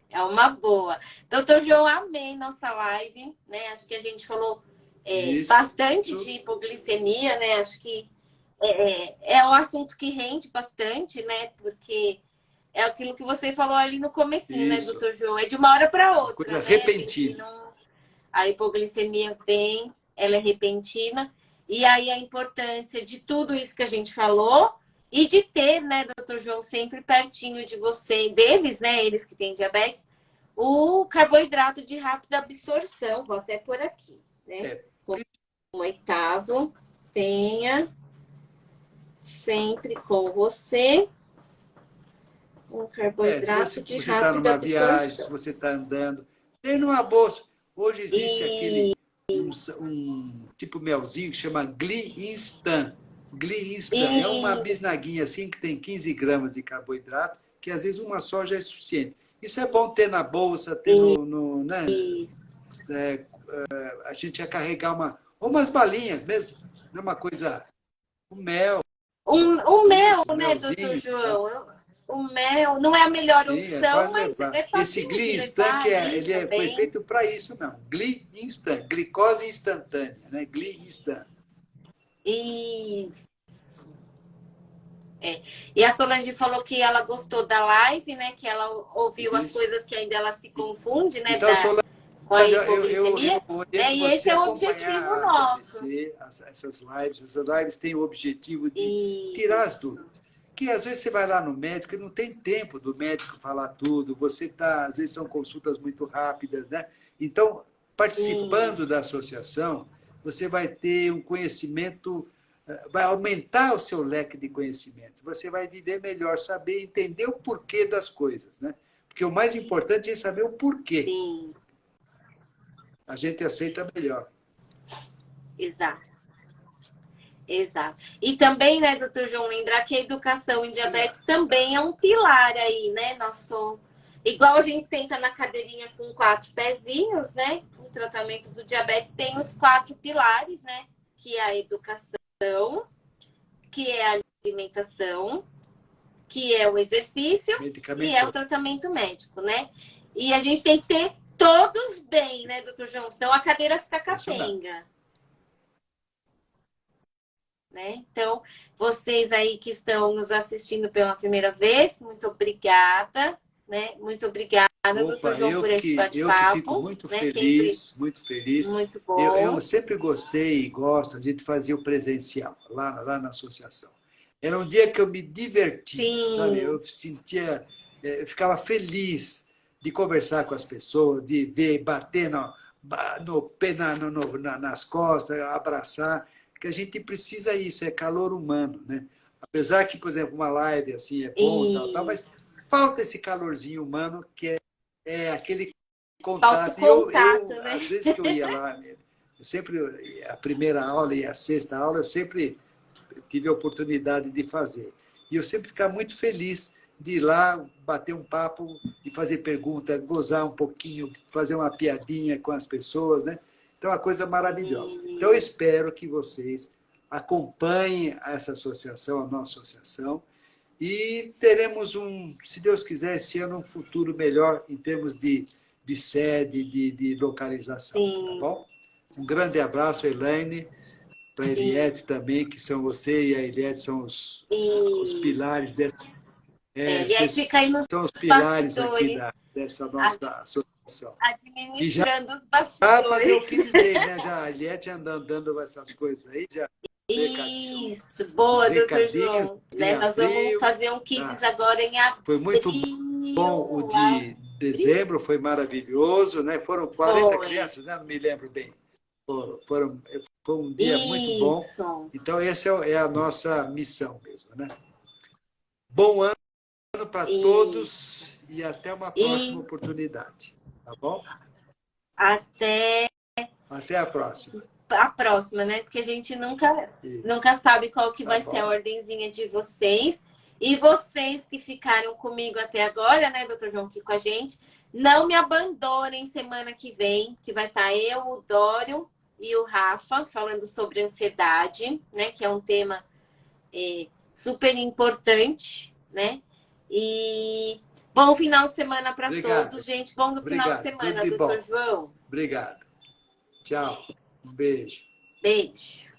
É uma boa. Doutor João, amei nossa live, né? Acho que a gente falou Isso. bastante de hipoglicemia, né? Acho que é um assunto que rende bastante, né? Porque é aquilo que você falou ali no comecinho, né, Isso. doutor João? É de uma hora para Uma outra, coisa né? A gente repentina. não... A hipoglicemia vem, ela é repentina. E aí a importância de tudo isso que a gente falou e de ter, né, doutor João, sempre pertinho de você, deles, né, eles que têm diabetes, o carboidrato de rápida absorção. Vou até por aqui, né? É, Um oitavo, tenha sempre com você um carboidrato se de você está rápida numa viagem, se absorção. você está andando, tem numa bolsa. Hoje existe E um tipo melzinho que chama Gli Instant. Gli Instant. É uma E, bisnaguinha assim que tem 15 gramas de carboidrato, que às vezes uma só já é suficiente. Isso é bom ter na bolsa, ter né? A gente ia carregar ou umas balinhas mesmo, não é uma coisa, o mel, o mel, isso, né, doutor melzinho, tá? João? O mel não é a melhor Sim, opção, pode mas levar. é Esse facinho de Gli Instant, levar ali foi também. feito para isso mesmo. Gli Instant, glicose instantânea, né? Gli Instant. Isso. É. E a Solange falou que ela gostou da live, né? Que ela ouviu as Isso. coisas que ainda ela se confunde, né? Então, Solange, Com a eu hipoglicemia. oriento Né? E você esse a é o objetivo acompanhar a nosso. BBC, essas lives. Essas lives têm o objetivo de tirar as Isso. dúvidas. Que às vezes você vai lá no médico e não tem tempo do médico falar tudo, você está, às vezes são consultas muito rápidas, né? Então, Sim, participando da associação, você vai ter um conhecimento, vai aumentar o seu leque de conhecimento, você vai viver melhor, saber entender o porquê das coisas, né? Porque o mais importante é saber o porquê. sim, A gente aceita melhor. exato. Exato. E também, né, doutor João, lembrar que a educação em diabetes também é um pilar aí, né? Nosso... Igual a gente senta na cadeirinha com quatro pezinhos, né? O tratamento do diabetes tem os quatro pilares, né? Que é a educação, que é a alimentação, que é o exercício e é o Medicamento. tratamento médico, né? E a gente tem que ter todos bem, né, doutor João? Senão a cadeira fica Isso mesmo. capenga. Né? Então, vocês aí que estão nos assistindo pela primeira vez, muito obrigada, né? Muito obrigada, doutor Opa, João, por esse eu que fico bate-papo, muito né? Sempre feliz, muito feliz. muito Eu bom. sempre gostei e gosto, a gente fazia o presencial, lá na associação. Era um dia que eu me divertia, sabe? Sim, Eu sentia, eu ficava feliz de conversar com as pessoas, de ver, bater no pé, nas costas, abraçar, que a gente precisa isso, é calor humano, né? Apesar que, por exemplo, uma live assim é bom, tal, e mas falta esse calorzinho humano que é aquele falta o contato. contato, né? Às vezes que eu ia lá, eu sempre, a primeira aula e a sexta aula, eu sempre tive a oportunidade de fazer. E eu sempre ficava muito feliz de ir lá, bater um papo e fazer pergunta, gozar um pouquinho, fazer uma piadinha com as pessoas, né? Então, é uma coisa maravilhosa. Então, eu espero que vocês acompanhem essa associação, a nossa associação, e teremos se Deus quiser, esse ano um futuro melhor em termos de sede, de localização, tá Sim, bom? Um grande abraço, Elaine, para a sim. Eliette também, que são você e a Eliette são os E, pilares, e aí vocês fica aí nos são os pilares aqui bastidores, dessa nossa associação. E já administrando os fazer o bastidores. Kids Day, né? Já a Eliette andando dando essas coisas aí, já Isso, os boa, doutor recadinhos João. em Né? Nós vamos abril. fazer um Kids Tá? agora em Foi muito bom o abril. de dezembro, foi maravilhoso, né? Foram 40 Foi. crianças, né? Não me lembro bem. Foi um dia muito bom. Isso. Então, essa é a nossa missão mesmo, né? Bom ano para Isso. todos e até uma próxima E oportunidade. Tá bom? até Até a próxima. a próxima, né? Porque a gente Isso. nunca sabe qual que Tá vai ser a bom? ordenzinha de vocês. E vocês que ficaram comigo até agora, né, doutor João, aqui com a gente, não me abandonem semana que vem, que vai estar eu, o Dório e o Rafa falando sobre ansiedade, né? Que é um tema super importante, né? E Bom final de semana para Obrigado. todos, gente. Bom final de Obrigado. semana, Tudo de doutor bom. João. Obrigado. Tchau. Um beijo. Beijo.